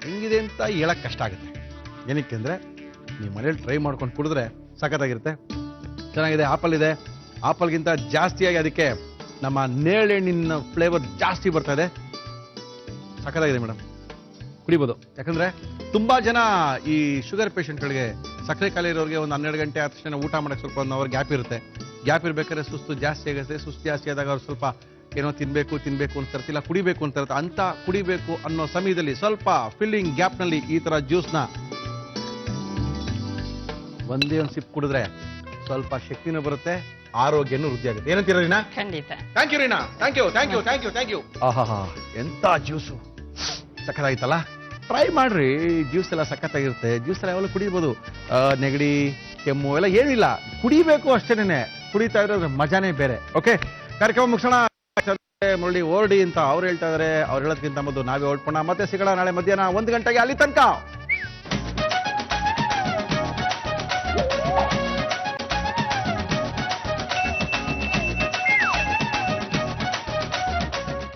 ಹೆಂಗಿದೆ ಅಂತ ಹೇಳಕ್ ಕಷ್ಟ ಆಗುತ್ತೆ. ಏನಕ್ಕೆ ಅಂದ್ರೆ ನೀವು ಮನೇಲಿ ಟ್ರೈ ಮಾಡ್ಕೊಂಡು ಕುಡಿದ್ರೆ ಸಖತ್ತಾಗಿರುತ್ತೆ, ಚೆನ್ನಾಗಿದೆ. ಆಪಲ್ ಇದೆ, ಆಪಲ್ಗಿಂತ ಜಾಸ್ತಿಯಾಗಿ ಅದಕ್ಕೆ ನಮ್ಮ ನೇರಳೆಹಣ್ಣಿನ ಫ್ಲೇವರ್ ಜಾಸ್ತಿ ಬರ್ತಾ ಇದೆ. ಸಖತ್ತಾಗಿದೆ ಮೇಡಮ್, ಕುಡಿಬೋದು. ಯಾಕಂದ್ರೆ ತುಂಬಾ ಜನ ಈ ಶುಗರ್ ಪೇಷಂಟ್ಗಳಿಗೆ, ಸಕ್ಕರೆ ಕಾಯಿಲೆ ಇರೋರಿಗೆ ಒಂದು 12 ಗಂಟೆ ಆದ ತಕ್ಷಣ ಊಟ ಮಾಡಕ್ಕೆ ಸ್ವಲ್ಪ 1 ಅವರ್ ಗ್ಯಾಪ್ ಇರುತ್ತೆ. ಗ್ಯಾಪ್ ಇರ್ಬೇಕಾದ್ರೆ ಸುಸ್ತು ಜಾಸ್ತಿ ಆಗುತ್ತೆ. ಸುಸ್ತು ಜಾಸ್ತಿ ಆದಾಗ ಅವ್ರು ಸ್ವಲ್ಪ ಏನೋ ತಿನ್ಬೇಕು ಅನ್ಸಿರ್ತಿ, ಇಲ್ಲ ಕುಡಿಬೇಕು ಅಂತ ಇರುತ್ತೆ. ಅಂತ ಕುಡಿಬೇಕು ಅನ್ನೋ ಸಮಯದಲ್ಲಿ ಸ್ವಲ್ಪ ಫಿಲ್ಲಿಂಗ್ ಗ್ಯಾಪ್ನಲ್ಲಿ ಈ ತರ ಜ್ಯೂಸ್ನ ಒಂದೇ ಒಂದು ಸಿಪ್ ಕುಡಿದ್ರೆ ಸ್ವಲ್ಪ ಶಕ್ತಿನೂ ಬರುತ್ತೆ, ಆರೋಗ್ಯನೂ ವೃದ್ಧಿ ಆಗುತ್ತೆ. ಏನಂತೀರ ರೀನಾ? ಖಂಡಿತ. Thank you Reena, thank you thank you thank you thank you. ಆಹಾ, ಎಂತ ಜ್ಯೂಸು ಸಖತ್ತಾಗಿತ್ತಲ್ಲ. ಟ್ರೈ ಮಾಡ್ರಿ, ಜ್ಯೂಸ್ ಎಲ್ಲ ಸಖತ್ತಾಗಿರುತ್ತೆ. ಜ್ಯೂಸ್ ಎಲ್ಲ ಯಾವಾಗಲೂ ಕುಡಿಬೋದು. ನೆಗಡಿ, ಕೆಮ್ಮು ಎಲ್ಲ ಏನಿಲ್ಲ, ಕುಡಿಬೇಕು ಅಷ್ಟೇನೆ. ಕುಡಿತಾ ಇರೋದ್ರ ಮಜಾನೇ ಬೇರೆ. ಓಕೆ, ಕಾರ್ಯಕ್ರಮ ಮುಗಿಸೋಣ. ಮುರಳಿ ಓರ್ಡಿ ಅಂತ ಅವ್ರು ಹೇಳ್ತಾ ಇದಾರೆ. ಅವ್ರು ಹೇಳೋದಕ್ಕಿಂತ ಮೊದಲು ನಾವೇ ಹೊರಡ್ಕೋಣ. ಮತ್ತೆ ಸಿಗೋಣ ನಾಳೆ ಮಧ್ಯಾಹ್ನ 1 ಗಂಟೆಗೆ. ಅಲ್ಲಿ ತನಕ